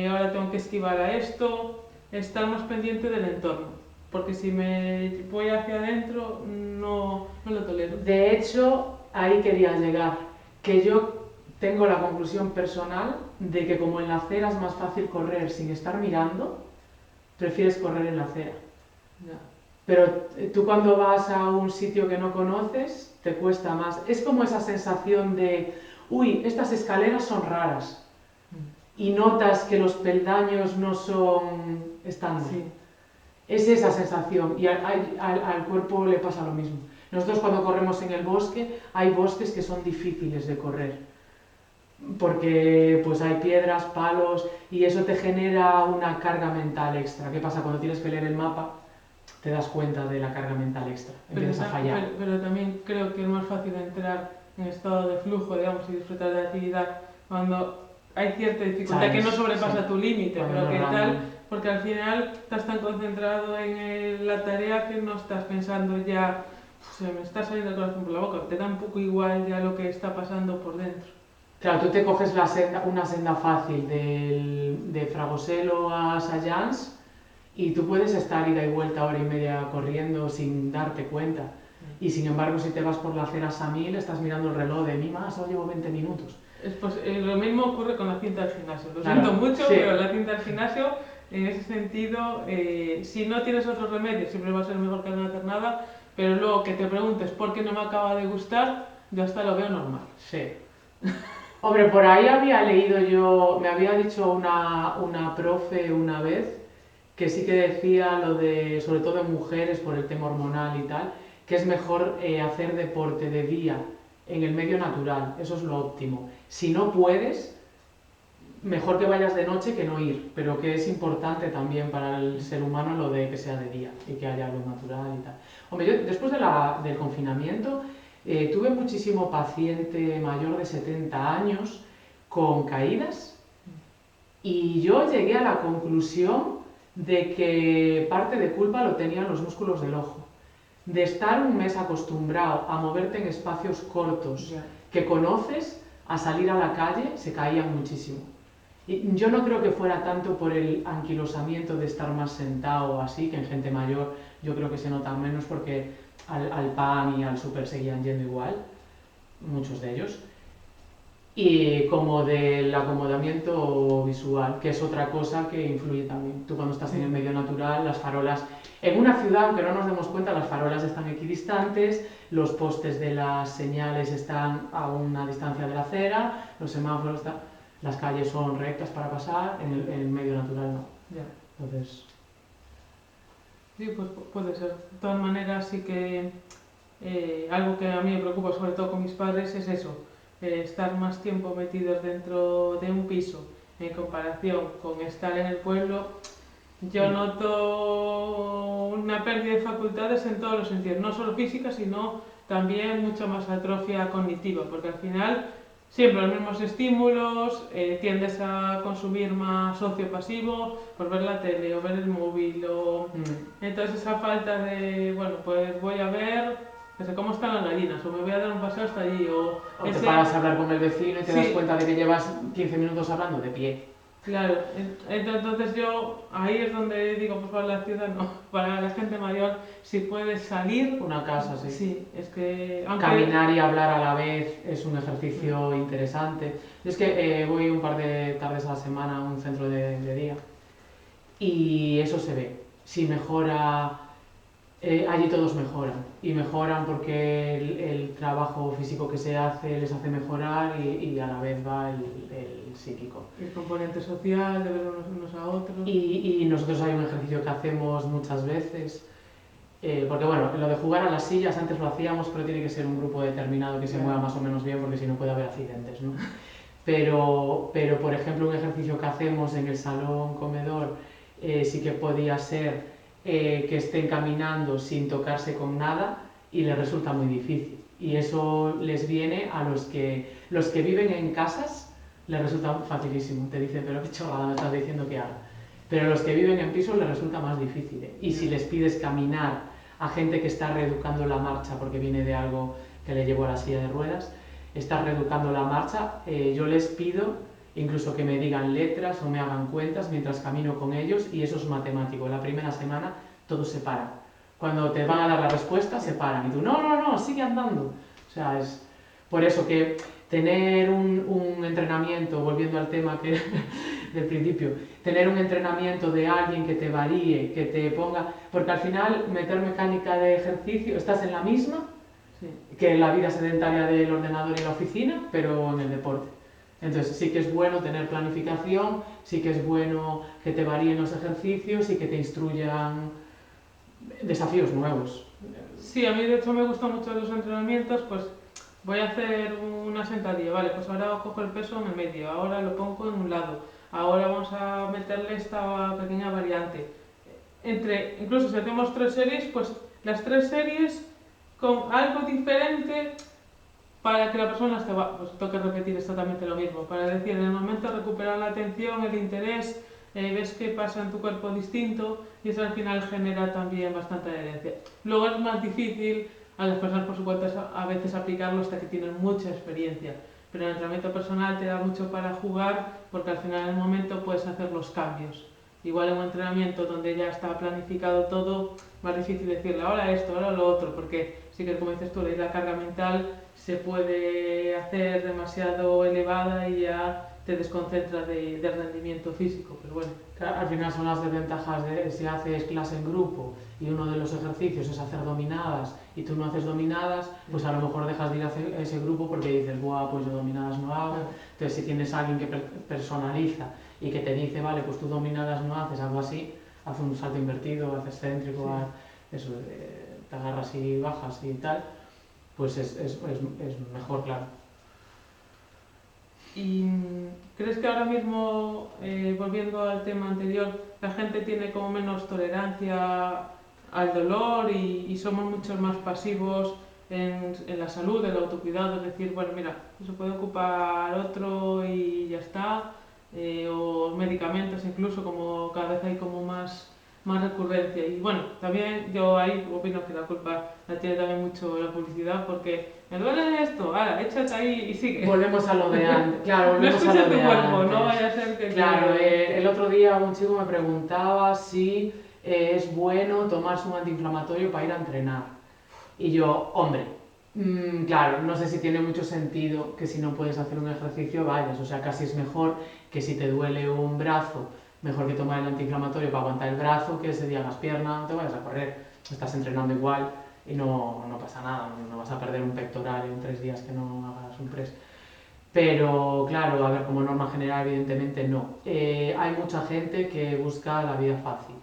ahora tengo que esquivar a esto, estar más pendiente del entorno, porque si me voy hacia adentro no lo tolero. De hecho, ahí quería llegar, que yo tengo la conclusión personal de que como en la acera es más fácil correr sin estar mirando, prefieres correr en la acera. Ya. Pero tú cuando vas a un sitio que no conoces, te cuesta más. Es como esa sensación de, uy, estas escaleras son raras. Y notas que los peldaños no son estándar. Sí. Es esa sensación y al cuerpo le pasa lo mismo. Nosotros cuando corremos en el bosque, hay bosques que son difíciles de correr. Porque pues hay piedras, palos y eso te genera una carga mental extra. ¿Qué pasa? Cuando tienes que leer el mapa, te das cuenta de la carga mental extra, empiezas a fallar. Pero también creo que es más fácil entrar en estado de flujo, digamos, y disfrutar de la actividad cuando hay cierta dificultad que no sobrepasa tu límite, pero que tal, porque al final estás tan concentrado en la tarea que no estás pensando ya, se me está saliendo el corazón por la boca, te da un poco igual ya lo que está pasando por dentro. Claro, tú te coges una senda fácil de Fragoselo a Sayans y tú puedes estar ida y vuelta hora y media corriendo sin darte cuenta. Y sin embargo, si te vas por la acera Samil, estás mirando el reloj de mí más, solo llevo 20 minutos. Lo mismo ocurre con la cinta del gimnasio. Lo siento mucho, sí. Pero la cinta del gimnasio, en ese sentido, si no tienes otro remedio, siempre va a ser mejor que no hacer nada, pero luego que te preguntes por qué no me acaba de gustar, yo hasta lo veo normal. Sí. Hombre, por ahí había leído yo, me había dicho una profe una vez, que sí que decía lo de, sobre todo en mujeres por el tema hormonal y tal, que es mejor hacer deporte de día en el medio natural, eso es lo óptimo. Si no puedes, mejor que vayas de noche que no ir, pero que es importante también para el ser humano lo de que sea de día y que haya luz natural y tal. Hombre, yo después del confinamiento tuve muchísimo paciente mayor de 70 años con caídas y yo llegué a la conclusión de que parte de culpa lo tenían los músculos del ojo. De estar un mes acostumbrado a moverte en espacios cortos que conoces, a salir a la calle, se caían muchísimo. Y yo no creo que fuera tanto por el anquilosamiento de estar más sentado o así, que en gente mayor yo creo que se nota menos porque al PAN y al súper seguían yendo igual, muchos de ellos. y como del acomodamiento visual, que es otra cosa que influye también. Tú cuando estás en el medio natural, las farolas, en una ciudad, aunque no nos demos cuenta, las farolas están equidistantes, los postes de las señales están a una distancia de la acera, los semáforos están, las calles son rectas para pasar, en el medio natural no. Ya. Entonces, Sí, pues puede ser. De todas maneras, sí que algo que a mí me preocupa, sobre todo con mis padres, es eso, estar más tiempo metidos dentro de un piso en comparación con estar en el pueblo. Yo noto una pérdida de facultades en todos los sentidos, no solo física, sino también mucha más atrofia cognitiva, porque al final siempre los mismos estímulos, tiendes a consumir más ocio pasivo por ver la tele o ver el móvil, entonces esa falta de, bueno, pues voy a ver, no sé cómo están las gallinas, o me voy a dar un paseo hasta allí, o te paras a hablar con el vecino y te das Sí. cuenta de que llevas 15 minutos hablando de pie. Claro, entonces yo ahí es donde digo, pues para la ciudad no, para la gente mayor, si puedes salir, Una casa, sí. sí, es que aunque Caminar y hablar a la vez es un ejercicio interesante. Es que voy un par de tardes a la semana a un centro de día y eso se ve. Si mejora, allí todos mejoran y mejoran porque el trabajo físico que se hace les hace mejorar y a la vez va el psíquico. el componente social, de ver unos a otros. Y nosotros hay un ejercicio que hacemos muchas veces, porque bueno, lo de jugar a las sillas antes lo hacíamos, pero tiene que ser un grupo determinado que se mueva más o menos bien, porque si no puede haber accidentes, ¿no? Pero por ejemplo, un ejercicio que hacemos en el salón comedor sí que podía ser que estén caminando sin tocarse con nada y les resulta muy difícil. Y eso les viene a los que viven en casas, les resulta facilísimo. Te dicen, pero qué chorrada me estás diciendo que haga. Pero a los que viven en pisos les resulta más difícil. Y si les pides caminar a gente que está reeducando la marcha porque viene de algo que le llevó a la silla de ruedas, está reeducando la marcha, yo les pido incluso que me digan letras o me hagan cuentas mientras camino con ellos y eso es matemático. La primera semana todos se paran. Cuando te van a dar la respuesta se paran y tú, no, sigue andando. O sea, es por eso que tener un entrenamiento, volviendo al tema que del principio, tener un entrenamiento de alguien que te varíe, que te ponga, porque al final meter mecánica de ejercicio, estás en la misma que en la vida sedentaria del ordenador y la oficina, pero en el deporte. Entonces sí que es bueno tener planificación, sí que es bueno que te varíen los ejercicios y que te instruyan desafíos nuevos. Sí, a mí de hecho me gustan mucho los entrenamientos, pues voy a hacer una sentadilla, vale, pues ahora cojo el peso en el medio, ahora lo pongo en un lado, ahora vamos a meterle esta pequeña variante. Incluso si hacemos 3 series, pues las 3 series con algo diferente para que la persona pues toque repetir exactamente lo mismo, para decir, en el momento de recuperar la atención, el interés, ves que pasa en tu cuerpo distinto y eso al final genera también bastante adherencia. Luego es más difícil a las personas por su cuenta a veces aplicarlo hasta que tienen mucha experiencia, pero el entrenamiento personal te da mucho para jugar porque al final en el momento puedes hacer los cambios. Igual en un entrenamiento donde ya está planificado todo, más difícil decirle ahora esto, ahora lo otro, porque sí que como dices tú, la carga mental se puede hacer demasiado elevada y ya te desconcentra del rendimiento físico, pero bueno. Al final son las desventajas de si haces clase en grupo y uno de los ejercicios es hacer dominadas y tú no haces dominadas, pues a lo mejor dejas de ir a ese grupo porque dices, buah, pues yo dominadas no hago. Entonces si tienes a alguien que personaliza y que te dice, vale, pues tú dominadas no haces, algo así, haz un salto invertido, haces céntrico, eso, te agarras y bajas y tal, pues es mejor, claro. ¿Y crees que ahora mismo, volviendo al tema anterior, la gente tiene como menos tolerancia al dolor y somos mucho más pasivos en la salud, en el autocuidado? Es decir, bueno, mira, se puede ocupar otro y ya está, o medicamentos incluso, como cada vez hay como más recurrencia. Y bueno, también yo ahí opino que la culpa la tiene también mucho la publicidad, porque me duele esto, ahora, échate ahí y sigue. Volvemos a lo de antes, claro, No volvemos a escuches lo tu de cuerpo, antes. no vaya a ser que... Claro, el otro día un chico me preguntaba si es bueno tomarse un antiinflamatorio para ir a entrenar. Y yo, hombre, Claro, no sé si tiene mucho sentido que si no puedes hacer un ejercicio vayas, o sea, casi es mejor que si te duele un brazo, mejor que tomar el antiinflamatorio para aguantar el brazo, que ese día hagas pierna, no te vayas a correr, estás entrenando igual y no pasa nada, no vas a perder un pectoral en 3 días que no hagas un press. Pero claro, a ver, como norma general, evidentemente no. Hay mucha gente que busca la vida fácil.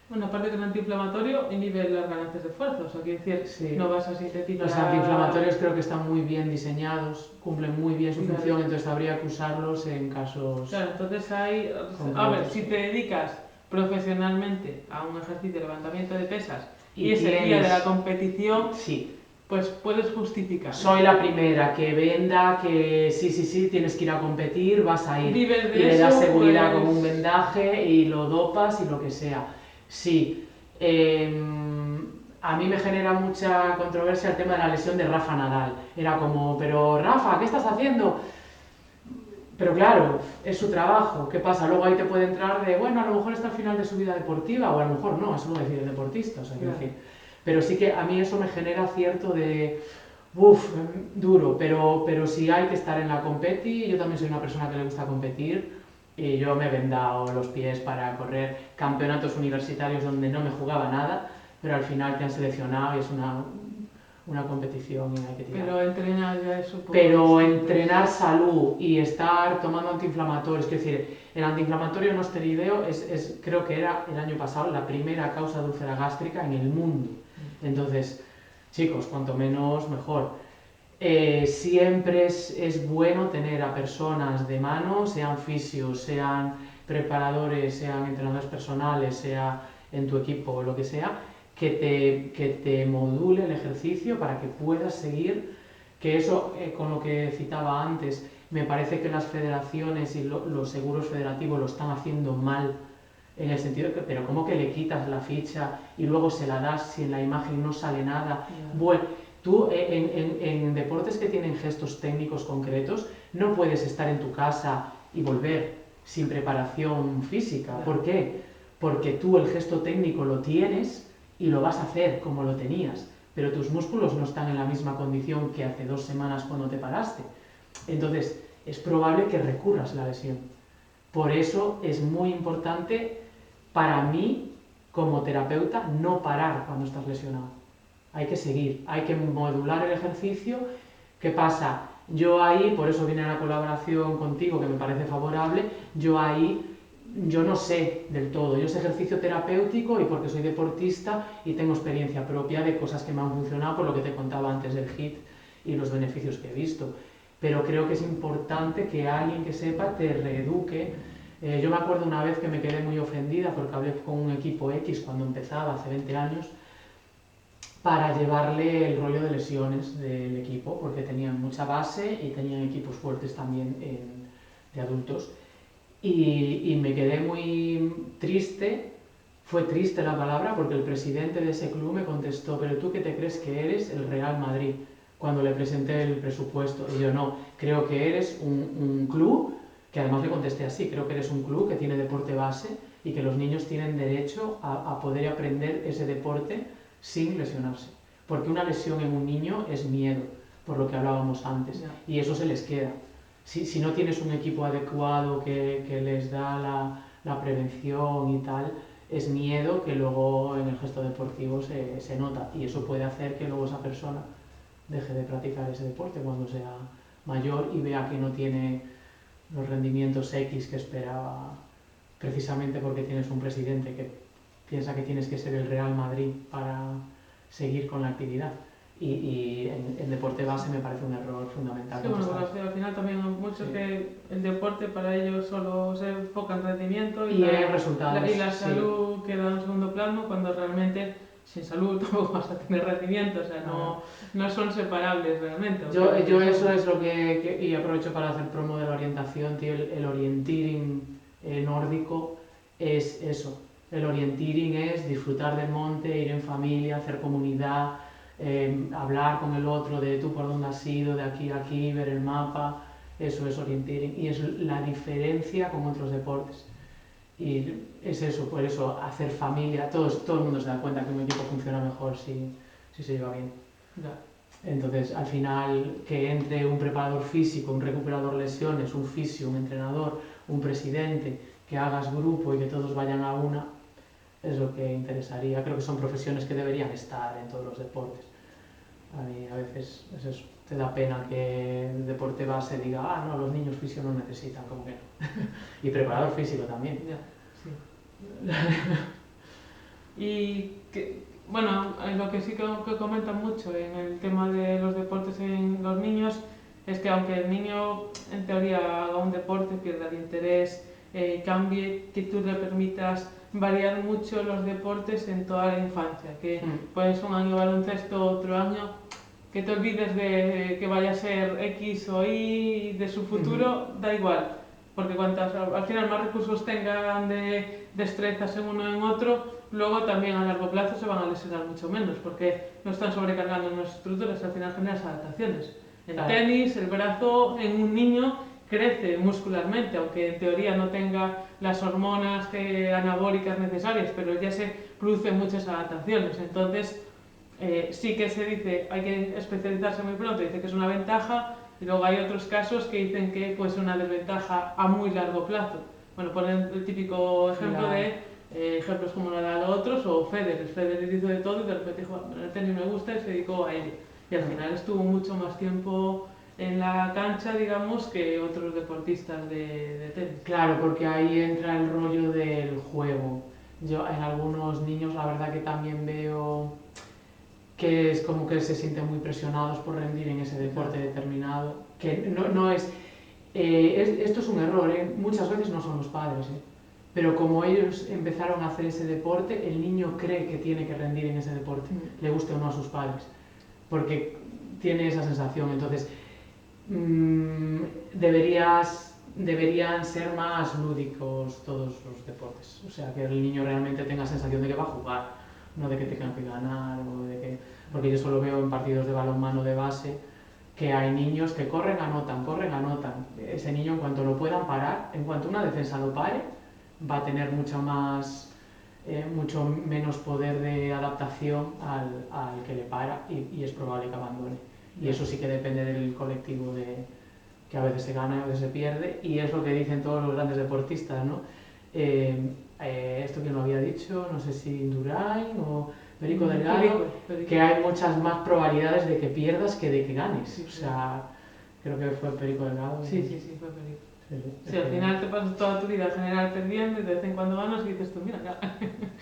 Bueno, aparte que el antiinflamatorio inhibe las ganancias de fuerza, o sea, quiere decir, Sí. no vas a sintetizar... Los antiinflamatorios creo que están muy bien diseñados, cumplen muy bien su Claro. función, entonces habría que usarlos en casos... Claro, entonces hay... A ver, concretos. si te dedicas profesionalmente a un ejercicio de levantamiento de pesas y, Y es el día de tienes... la competición, Sí, pues puedes justificar. soy la primera que venda que sí, tienes que ir a competir, vas a ir. Vives de Y le das eso, seguridad pues... con un vendaje y lo dopas y lo que sea. Sí. A mí me genera mucha controversia el tema de la lesión de Rafa Nadal. Era como, pero Rafa, ¿qué estás haciendo? Pero claro, es su trabajo. ¿Qué pasa? Luego ahí te puede entrar de, bueno, a lo mejor está al final de su vida deportiva, o a lo mejor no, eso lo decide el deportista, o sea, quiero decir. Pero sí que a mí eso me genera cierto de, duro, pero si hay que estar en la competi, yo también soy una persona que le gusta competir, y yo me he vendado los pies para correr campeonatos universitarios donde no me jugaba nada, pero al final te han seleccionado y es una competición y hay que tirar. Pero entrenar ya es un poco... Pero entrenar salud y estar tomando antiinflamatorios, es decir, el antiinflamatorio no esteroideo creo que era el año pasado la primera causa de úlcera gástrica en el mundo. Entonces, chicos, cuanto menos mejor. Siempre es bueno tener a personas de mano, sean fisios, sean preparadores, sean entrenadores personales, sea en tu equipo o lo que sea, que te module el ejercicio para que puedas seguir, que eso, con lo que citaba antes, me parece que las federaciones y los seguros federativos lo están haciendo mal, en el sentido de que, pero ¿cómo que le quitas la ficha y luego se la das si en la imagen no sale nada? Bueno, tú en deportes que tienen gestos técnicos concretos no puedes estar en tu casa y volver sin preparación física. ¿Por qué? Porque tú el gesto técnico lo tienes y lo vas a hacer como lo tenías, pero tus músculos no están en la misma condición que hace 2 semanas cuando te paraste. Entonces, es probable que recurras a la lesión. Por eso es muy importante para mí, como terapeuta, no parar cuando estás lesionado. Hay que seguir, hay que modular el ejercicio. ¿Qué pasa? Yo ahí, por eso viene la colaboración contigo, que me parece favorable, yo no sé del todo. Yo sé ejercicio terapéutico y porque soy deportista y tengo experiencia propia de cosas que me han funcionado, por lo que te contaba antes del HIIT y los beneficios que he visto. Pero creo que es importante que alguien que sepa te reeduque. Yo me acuerdo una vez que me quedé muy ofendida porque hablé con un equipo X cuando empezaba, hace 20 años, para llevarle el rollo de lesiones del equipo, porque tenían mucha base y tenían equipos fuertes también de adultos. Y me quedé muy triste, fue triste la palabra, porque el presidente de ese club me contestó, pero ¿tú qué te crees que eres? El Real Madrid, cuando le presenté el presupuesto. Y yo no, creo que eres un club, que además le contesté así, creo que eres un club que tiene deporte base y que los niños tienen derecho a poder aprender ese deporte sin lesionarse. Porque una lesión en un niño es miedo, por lo que hablábamos antes, y eso se les queda. Si no tienes un equipo adecuado que les da la prevención y tal, es miedo que luego en el gesto deportivo se nota, y eso puede hacer que luego esa persona deje de practicar ese deporte cuando sea mayor y vea que no tiene los rendimientos X que esperaba, precisamente porque tienes un presidente que piensa que tienes que ser el Real Madrid para seguir con la actividad. Y en deporte base me parece un error fundamental. Sí, bueno, porque al final también hay muchos que el deporte para ellos solo se enfoca en rendimiento y la salud queda en segundo plano, cuando realmente sin salud tampoco vas a tener rendimiento, o sea, no son separables realmente. Yo eso es lo que y aprovecho para hacer promo de la orientación, tío, el orienteering nórdico es eso. El orienteering es disfrutar del monte, ir en familia, hacer comunidad, hablar con el otro de tú por dónde has ido, de aquí a aquí, ver el mapa. Eso es orienteering y es la diferencia con otros deportes. Y es eso, por eso hacer familia, todo el mundo se da cuenta que un equipo funciona mejor si se lleva bien. Entonces, al final, que entre un preparador físico, un recuperador lesiones, un fisio, un entrenador, un presidente, que hagas grupo y que todos vayan a una, es lo que interesaría. Creo que son profesiones que deberían estar en todos los deportes. A mí a veces es eso, te da pena que el deporte base diga, ah, no, los niños fisio no necesitan, como que no. Y preparador físico también. Ya, sí. Y que, bueno, lo que sí que comentan mucho en el tema de los deportes en los niños es que aunque el niño en teoría haga un deporte, pierda el interés, cambie, que tú le permitas variar mucho los deportes en toda la infancia, que puedes un año baloncesto, otro año, que te olvides de que vaya a ser X o Y de su futuro, da igual, porque cuantas al final más recursos tengan de destrezas en uno o en otro, luego también a largo plazo se van a lesionar mucho menos, porque no están sobrecargando las estructuras, al final generas adaptaciones. En tenis, el brazo en un niño crece muscularmente, aunque en teoría no tenga las hormonas anabólicas necesarias, pero ya se producen muchas adaptaciones. Entonces, sí que se dice, hay que especializarse muy pronto, dice que es una ventaja, y luego hay otros casos que dicen que puede ser una desventaja a muy largo plazo. Bueno, ponen el típico ejemplo de ejemplos como Nadal o otros, o Federer. Federer hizo de todo y de repente dijo, el tenis me gusta y se dedicó a ello. Y al final estuvo mucho más tiempo en la cancha, digamos, que otros deportistas de tenis. Claro, porque ahí entra el rollo del juego. Yo en algunos niños la verdad que también veo que es como que se sienten muy presionados por rendir en ese deporte determinado, que no es, esto es un error, muchas veces no son los padres, pero como ellos empezaron a hacer ese deporte, el niño cree que tiene que rendir en ese deporte, le guste o no a sus padres, porque tiene esa sensación. Entonces, deberían ser más lúdicos todos los deportes, o sea, que el niño realmente tenga sensación de que va a jugar, no de que tenga que ganar, o de que... porque yo solo veo en partidos de balonmano de base que hay niños que corren, anotan, ese niño en cuanto lo puedan parar, en cuanto una defensa lo pare, va a tener mucho menos poder de adaptación al que le para y es probable que abandone. Y eso sí que depende del colectivo, que a veces se gana y a veces se pierde, y es lo que dicen todos los grandes deportistas, ¿no? Esto que lo había dicho, no sé si Indurain o Perico Delgado, que hay muchas más probabilidades de que pierdas que de que ganes. O sea, creo que fue Perico Delgado. Sí, fue Perico. Sí, al final te pasas toda tu vida en general perdiendo y de vez en cuando ganas y dices tú, mira, ya.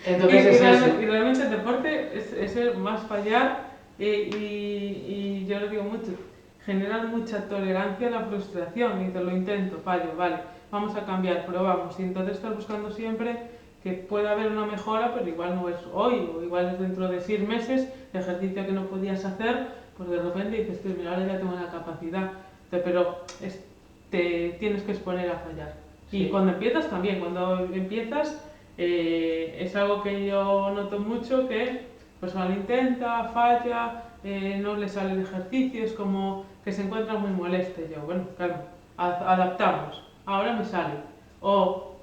Entonces y realmente el deporte es el más fallar y yo lo digo mucho, generar mucha tolerancia a la frustración y te lo intento, fallo, vale, vamos a cambiar, probamos y entonces estás buscando siempre que pueda haber una mejora, pero igual no es hoy o igual es dentro de 6 meses, el ejercicio que no podías hacer, pues de repente dices, mira, ahora ya tengo la capacidad, pero te tienes que exponer a fallar. Sí. Y cuando empiezas también, cuando empiezas es algo que yo noto mucho, que el personal intenta, falla, no le sale el ejercicio, es como que se encuentra muy molesto. Yo, bueno, claro, adaptamos, ahora me sale. O,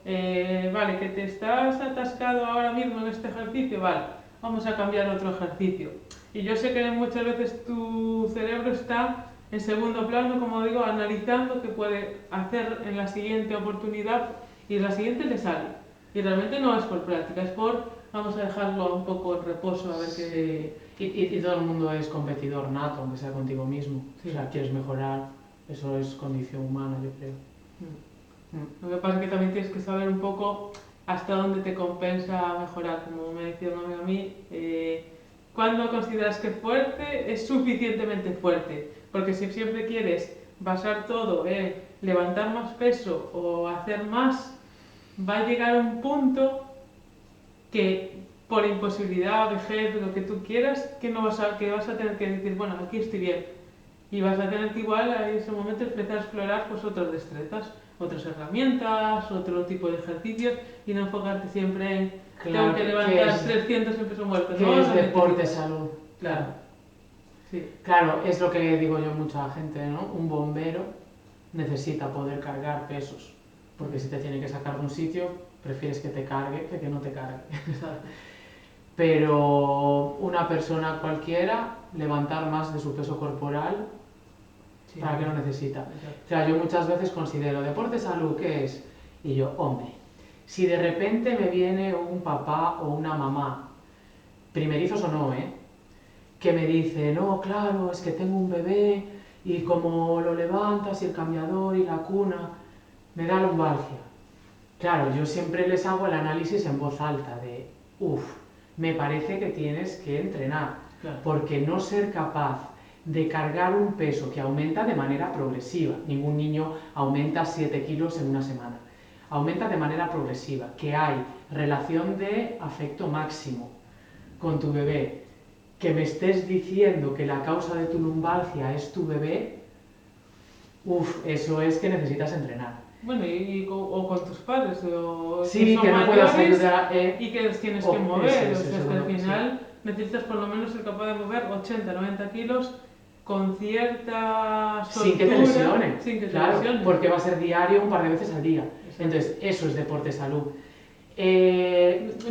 vale, que te estás atascado ahora mismo en este ejercicio, vale, vamos a cambiar otro ejercicio. Y yo sé que muchas veces tu cerebro está en segundo plano, como digo, analizando qué puede hacer en la siguiente oportunidad y en la siguiente le sale. Y realmente no es por práctica, es por vamos a dejarlo un poco en reposo a ver qué... Y todo el mundo es competidor nato, aunque sea contigo mismo. Sí. O sea, quieres mejorar, eso es condición humana, yo creo. Lo que pasa es que también tienes que saber un poco hasta dónde te compensa mejorar. Como me decía una amiga a mí, ¿cuándo consideras que fuerte es suficientemente fuerte? Porque si siempre quieres basar todo en levantar más peso o hacer más, va a llegar a un punto que por imposibilidad, vejez, lo que tú quieras, que vas a tener que decir, bueno, aquí estoy bien. Y vas a tener que igual en ese momento empezar a explorar pues, otras destrezas, otras herramientas, otro tipo de ejercicios y no enfocarte siempre en tengo que levantar 300 en peso muerto. ¿Qué es deporte, salud? Claro. Sí. Claro, es lo que digo yo a mucha gente, ¿no? Un bombero necesita poder cargar pesos, porque si te tiene que sacar de un sitio, prefieres que te cargue que no te cargue. pero una persona cualquiera levantar más de su peso corporal, Sí. ¿para qué lo necesita? Exacto. O sea, yo muchas veces considero, ¿deporte salud qué es? Y yo, hombre, si de repente me viene un papá o una mamá, primerizos o no, que me dice, no, claro, es que tengo un bebé y como lo levantas y el cambiador y la cuna, me da lumbalgia. Claro, yo siempre les hago el análisis en voz alta de, me parece que tienes que entrenar, Claro. porque no ser capaz de cargar un peso que aumenta de manera progresiva, ningún niño aumenta 7 kilos en una semana, aumenta de manera progresiva, que hay relación de afecto máximo con tu bebé, que me estés diciendo que la causa de tu lumbalgia es tu bebé, eso es que necesitas entrenar. Bueno, o con tus padres, o Sí, son que no puedas mayores ayudar, y que los tienes que mover. eso, O sea, que al sí. final necesitas por lo menos ser capaz de mover 80, 90 kilos con cierta soltura. Sin que te lesione. Sin que te Claro, lesione. porque va a ser diario un par de veces al día. Exacto. Entonces, eso es deporte salud.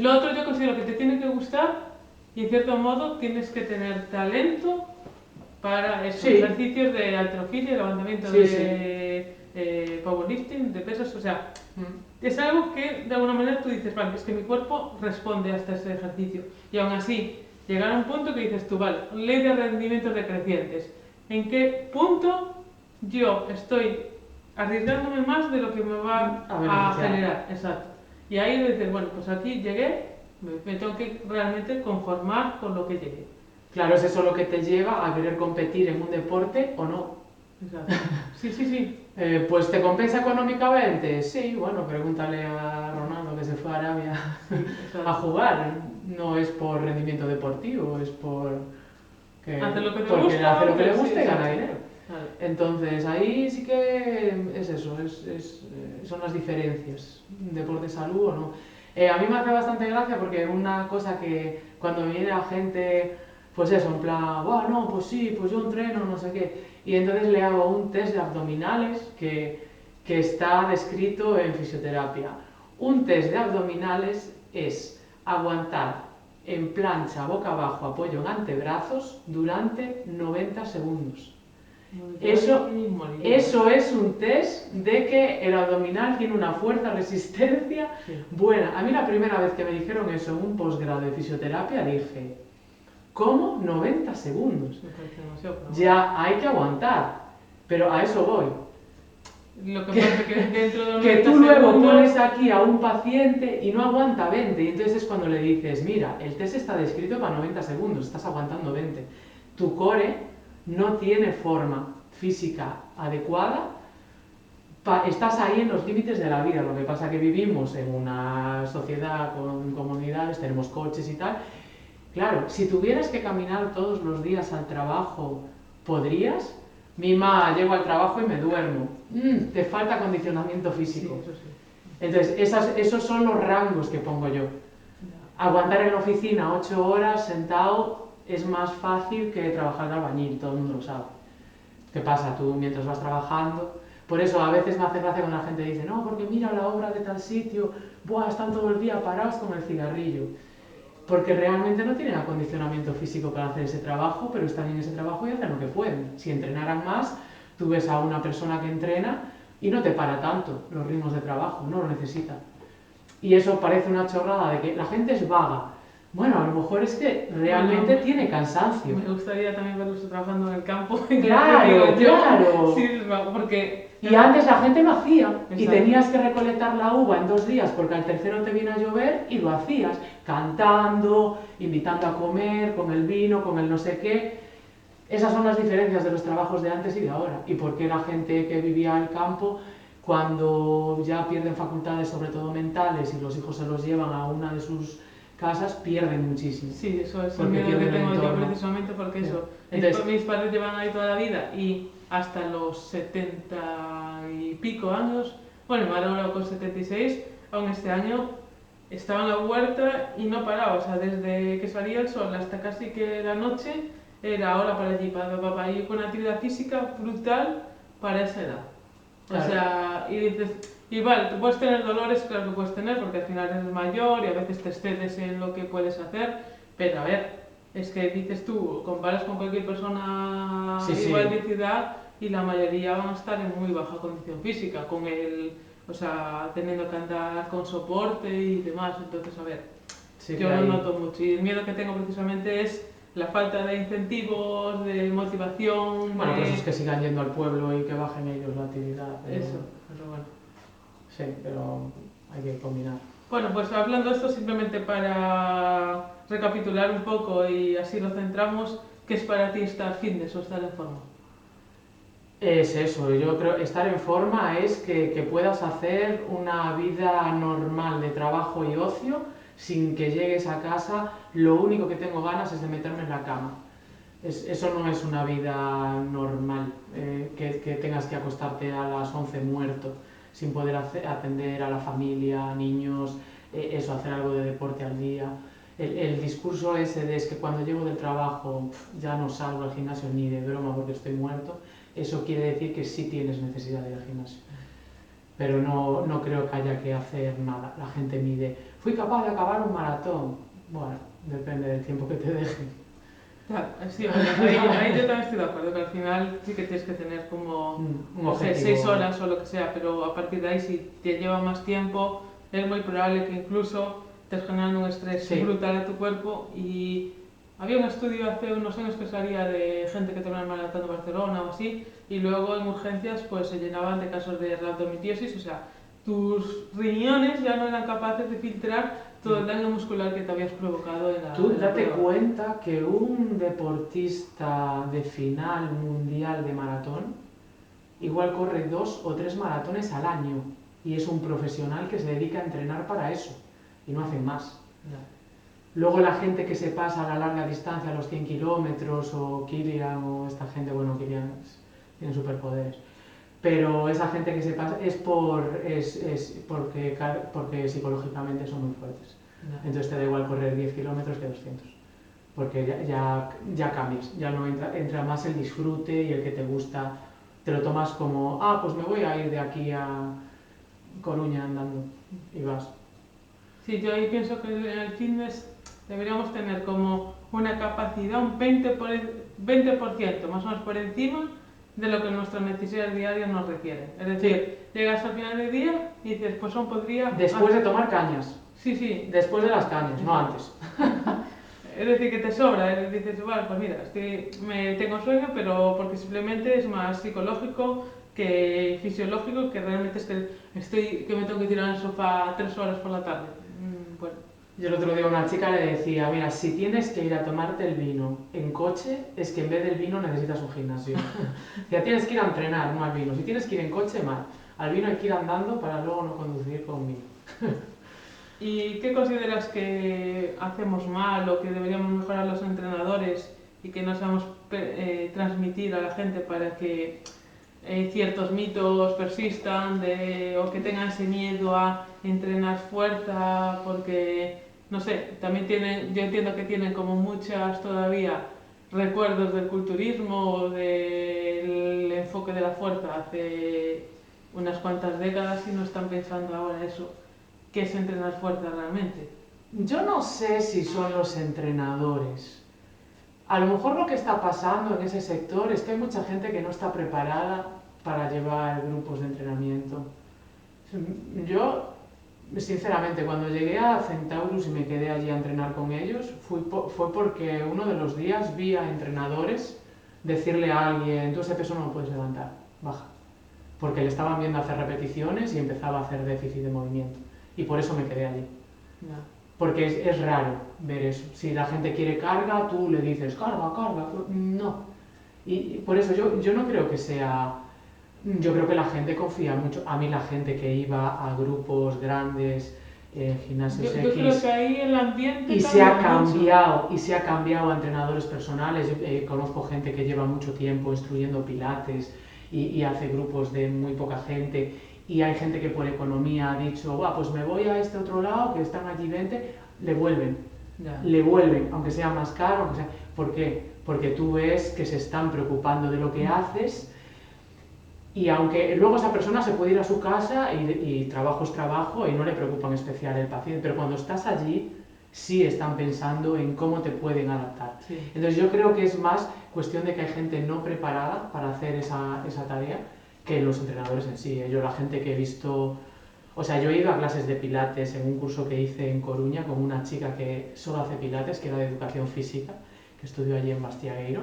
Lo otro yo considero que te tiene que gustar y en cierto modo tienes que tener talento para esos Sí. ejercicios de halterofilia, levantamiento Sí, de powerlifting, de pesas, o sea, es algo que de alguna manera tú dices, vale, es que mi cuerpo responde hasta ese ejercicio. Y aún así, llegar a un punto que dices tú, vale, ley de rendimientos decrecientes. ¿En qué punto yo estoy arriesgándome más de lo que me va a generar? Exacto. Y ahí dices, bueno, pues aquí llegué, me tengo que realmente conformar con lo que llegué. Claro, es eso lo que te lleva a querer competir en un deporte o no. Exacto. Sí, sí, sí. Pues ¿te compensa económicamente? Sí, bueno, pregúntale a Ronaldo que se fue a Arabia a jugar. No es por rendimiento deportivo, es por que Hace lo que te porque gusta, hace lo que le sí, gusta y gana sí. dinero. Claro. Entonces ahí sí que es eso, son las diferencias, deporte salud o no. A mí me hace bastante gracia porque una cosa que cuando me viene la gente, pues eso, en plan, no, pues sí, pues yo entreno, no sé qué, y entonces le hago un test de abdominales que está descrito en fisioterapia. Un test de abdominales es aguantar en plancha boca abajo, apoyo en antebrazos durante 90 segundos. Eso es un test de que el abdominal tiene una fuerza, resistencia buena. A mí la primera vez que me dijeron eso en un posgrado de fisioterapia dije, ¿cómo 90 segundos? Ya hay que aguantar, pero a eso voy. Lo que pasa es que dentro de los Que 90 tú luego segundos... pones aquí a un paciente y no aguanta 20, y entonces es cuando le dices, mira, el test está descrito para 90 segundos, estás aguantando 20. Tu core no tiene forma física adecuada, estás ahí en los límites de la vida. Lo que pasa es que vivimos en una sociedad con comunidades, tenemos coches y tal. Claro, si tuvieras que caminar todos los días al trabajo, ¿podrías? Llego al trabajo y me duermo. Te falta acondicionamiento físico. Sí, eso sí. Entonces, esos son los rangos que pongo yo. Aguantar en la oficina 8 horas sentado es más fácil que trabajar de albañil, todo el mundo lo sabe. ¿Qué pasa? Tú mientras vas trabajando... Por eso a veces me hace gracia cuando la gente dice, no, porque mira la obra de tal sitio, están todo el día parados con el cigarrillo. Porque realmente no tienen acondicionamiento físico para hacer ese trabajo, pero están en ese trabajo y hacen lo que pueden. Si entrenaran más, tú ves a una persona que entrena y no te para tanto los ritmos de trabajo, no lo necesita. Y eso parece una chorrada de que la gente es vaga. Bueno, a lo mejor es que realmente tiene cansancio. Me gustaría también verlos trabajando en el campo. Claro, claro. Sí, porque... Y antes la gente lo hacía. Exacto. Y tenías que recolectar la uva en 2 días porque al tercero te viene a llover y lo hacías. Cantando, invitando a comer, con el vino, con el no sé qué. Esas son las diferencias de los trabajos de antes y de ahora. Y por qué la gente que vivía en el campo, cuando ya pierden facultades, sobre todo mentales, y los hijos se los llevan a una de sus casas, pierden muchísimo. Sí, eso es el miedo que tengo yo precisamente porque eso. Entonces, mis padres llevan ahí toda la vida y hasta los 70 y pico años, bueno, mi madre ahora con 76, aún este año estaba en la huerta y no paraba, o sea, desde que salía el sol hasta casi que la noche era hora para allí, para papá, y con una actividad física brutal para esa edad. Claro. O sea, y dices, y vale, tú puedes tener dolores, claro que puedes tener, porque al final eres mayor y a veces te excedes en lo que puedes hacer, Pero a ver, es que dices tú, comparas con cualquier persona Sí, igual sí. de ciudad y la mayoría van a estar en muy baja condición física, teniendo que andar con soporte y demás. Entonces, a ver, Sí que yo lo hay. noto mucho y el miedo que tengo precisamente es la falta de incentivos, de motivación, Bueno, pero eso es de que sigan yendo al pueblo y que bajen ellos la actividad. eso, pero bueno. Sí, pero hay que combinar. Bueno, pues hablando de esto simplemente para recapitular un poco y así lo centramos, ¿qué es para ti estar fitness o estar en forma? Es eso, yo creo estar en forma es que puedas hacer una vida normal de trabajo y ocio sin que llegues a casa, lo único que tengo ganas es de meterme en la cama. Eso no es una vida normal, que tengas que acostarte a las 11 muerto, sin poder atender a la familia, niños, eso, hacer algo de deporte al día. El discurso ese de es que cuando llego del trabajo ya no salgo al gimnasio ni de broma porque estoy muerto, eso quiere decir que sí tienes necesidad de ir al gimnasio. Pero no creo que haya que hacer nada. La gente mide, fui capaz de acabar un maratón. Bueno, depende del tiempo que te deje. Claro, sí, ahí yo también estoy de acuerdo, que al final sí que tienes que tener como, Un no sé, objetivo. 6 horas o lo que sea, pero a partir de ahí si te lleva más tiempo, es muy probable que incluso estés generando un estrés Sí. brutal a tu cuerpo. Y había un estudio hace unos años que salía de gente que terminaba el maratón de Barcelona o así, y luego en urgencias pues se llenaban de casos de rhabdomitiosis, o sea, tus riñones ya no eran capaces de filtrar todo el daño muscular que te habías provocado en Tú la date prueba. cuenta que un deportista de final mundial de maratón igual corre 2 o 3 maratones al año y es un profesional que se dedica a entrenar para eso y no hace más. Ya. Luego la gente que se pasa a la larga distancia, a los 100 kilómetros, o Kilian, o esta gente, bueno, Kilian tiene superpoderes, pero esa gente que se pasa es porque psicológicamente son muy fuertes. Ya. Entonces te da igual correr 10 kilómetros que 200, porque ya cambias, ya no entra más el disfrute y el que te gusta, te lo tomas como, pues me voy a ir de aquí a Coruña andando y vas. Sí, yo ahí pienso que en el fitness deberíamos tener como una capacidad un 20% más o menos por encima de lo que nuestras necesidades diarias nos requieren. Es decir, llegas al final del día y dices, pues aún podría... Después de tomar cañas. Sí, sí. Después de las cañas, no antes. Es decir, que te sobra, dices, vale, pues mira, tengo sueño, pero porque simplemente es más psicológico que fisiológico, que realmente es que me tengo que tirar en el sofá 3 horas por la tarde. Bueno, Yo el otro día a una chica le decía, mira, si tienes que ir a tomarte el vino en coche, es que en vez del vino necesitas un gimnasio. Ya tienes que ir a entrenar, no al vino. Si tienes que ir en coche, mal. Al vino hay que ir andando para luego no conducir con vino. ¿y qué consideras que hacemos mal o que deberíamos mejorar los entrenadores y que no sabemos transmitir a la gente para que ciertos mitos persistan o que tengan ese miedo a entrenar fuerza? Porque, no sé, también yo entiendo que tienen como muchas todavía recuerdos del culturismo o del enfoque de la fuerza hace unas cuantas décadas y no están pensando ahora eso, qué es entrenar fuerza realmente. Yo no sé si son los entrenadores. A lo mejor lo que está pasando en ese sector es que hay mucha gente que no está preparada para llevar grupos de entrenamiento. Yo, sinceramente, cuando llegué a Centaurus y me quedé allí a entrenar con ellos, fue porque uno de los días vi a entrenadores decirle a alguien, tú ese peso no lo puedes levantar, baja. Porque le estaban viendo hacer repeticiones y empezaba a hacer déficit de movimiento. Y por eso me quedé allí. No. Porque es raro ver eso. Si la gente quiere carga, tú le dices, carga, carga. No. Y por eso yo no creo que sea... Yo creo que la gente confía mucho. A mí la gente que iba a grupos grandes, gimnasios Yo creo que ahí el ambiente y cambia se ha cambiado a entrenadores personales. Conozco gente que lleva mucho tiempo instruyendo pilates y hace grupos de muy poca gente. Y hay gente que por economía ha dicho, pues me voy a este otro lado, que están allí 20, le vuelven, aunque sea más caro, aunque sea... ¿Por qué? Porque tú ves que se están preocupando de lo que haces, y aunque luego esa persona se puede ir a su casa y trabajo es trabajo y no le preocupa en especial el paciente, pero cuando estás allí sí están pensando en cómo te pueden adaptar. Sí. Entonces yo creo que es más cuestión de que hay gente no preparada para hacer esa tarea que los entrenadores en sí. Yo la gente que he visto, o sea, yo he ido a clases de pilates en un curso que hice en Coruña con una chica que solo hace pilates, que era de educación física, que estudió allí en Bastiagueiro,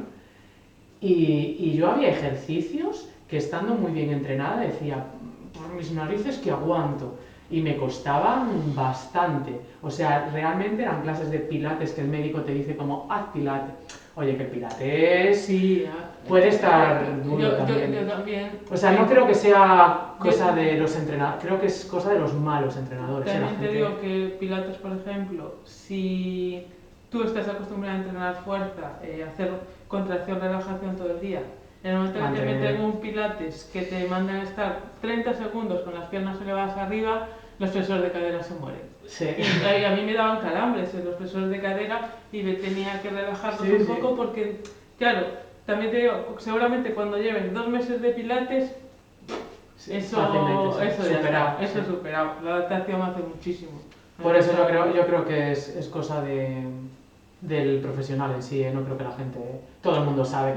y yo había ejercicios que estando muy bien entrenada decía, por mis narices que aguanto, y me costaban bastante. O sea, realmente eran clases de pilates que el médico te dice como, haz pilates. Oye, que el pilates Sí, puede estar duro también. yo también. O sea, no creo que sea cosa de los entrenadores, creo que es cosa de los malos entrenadores. También te digo que Pilates, por ejemplo, si tú estás acostumbrado a entrenar fuerza, hacer contracción, relajación todo el día, en el momento en que te meten un Pilates que te mandan a estar 30 segundos con las piernas elevadas arriba, los flexores de cadera se mueren. Sí. Y a mí me daban calambres en los flexores de cadera y me tenía que relajarlos un poco porque, claro, también te digo, seguramente cuando lleven 2 meses de Pilates, eso ya está, eso es superado. La adaptación hace muchísimo. Por eso yo creo que es cosa del profesional en sí, no creo que la gente, todo el mundo sabe.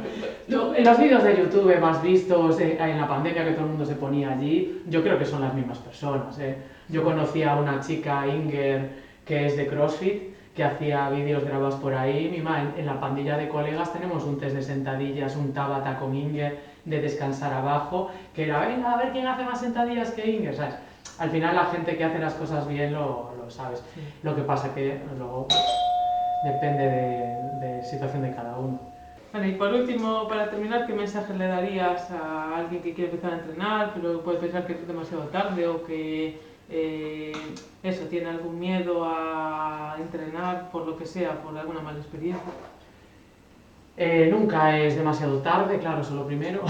En los vídeos de YouTube más vistos, en la pandemia que todo el mundo se ponía allí, yo creo que son las mismas personas. Yo conocí a una chica, Inger, que es de CrossFit, que hacía vídeos grabados por ahí. En la pandilla de colegas tenemos un test de sentadillas, un Tabata con Inger, de descansar abajo, que era, venga, a ver quién hace más sentadillas que Inger, ¿sabes? Al final la gente que hace las cosas bien lo sabes. Sí. Lo que pasa que luego depende de situación de cada uno. Bueno, y por último, para terminar, ¿qué mensaje le darías a alguien que quiere empezar a entrenar, pero puede pensar que es demasiado tarde o que tiene algún miedo a entrenar por lo que sea, por alguna mala experiencia? Nunca es demasiado tarde, claro, eso es lo primero.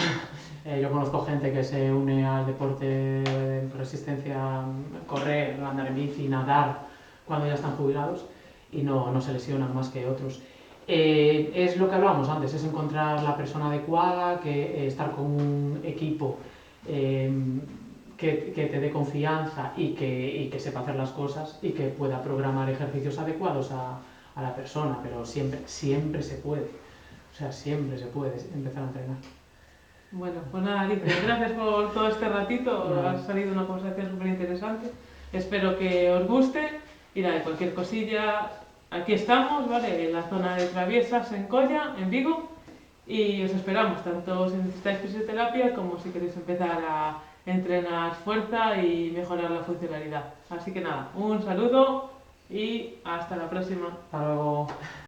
Yo conozco gente que se une al deporte de resistencia, correr, andar en bici, nadar, cuando ya están jubilados y no se lesionan más que otros. Es lo que hablábamos antes, es encontrar la persona adecuada, estar con un equipo que te dé confianza y que sepa hacer las cosas y que pueda programar ejercicios adecuados a la persona, pero siempre se puede. O sea, siempre se puede empezar a entrenar. Bueno, pues nada, Alicia, gracias por todo este ratito, ha salido una conversación súper interesante, espero que os guste y nada, cualquier cosilla, aquí estamos, ¿vale? En la zona de Traviesas, en Colla, en Vigo, y os esperamos, tanto si necesitáis fisioterapia como si queréis empezar a entrenar fuerza y mejorar la funcionalidad. Así que nada, un saludo y hasta la próxima. Hasta luego.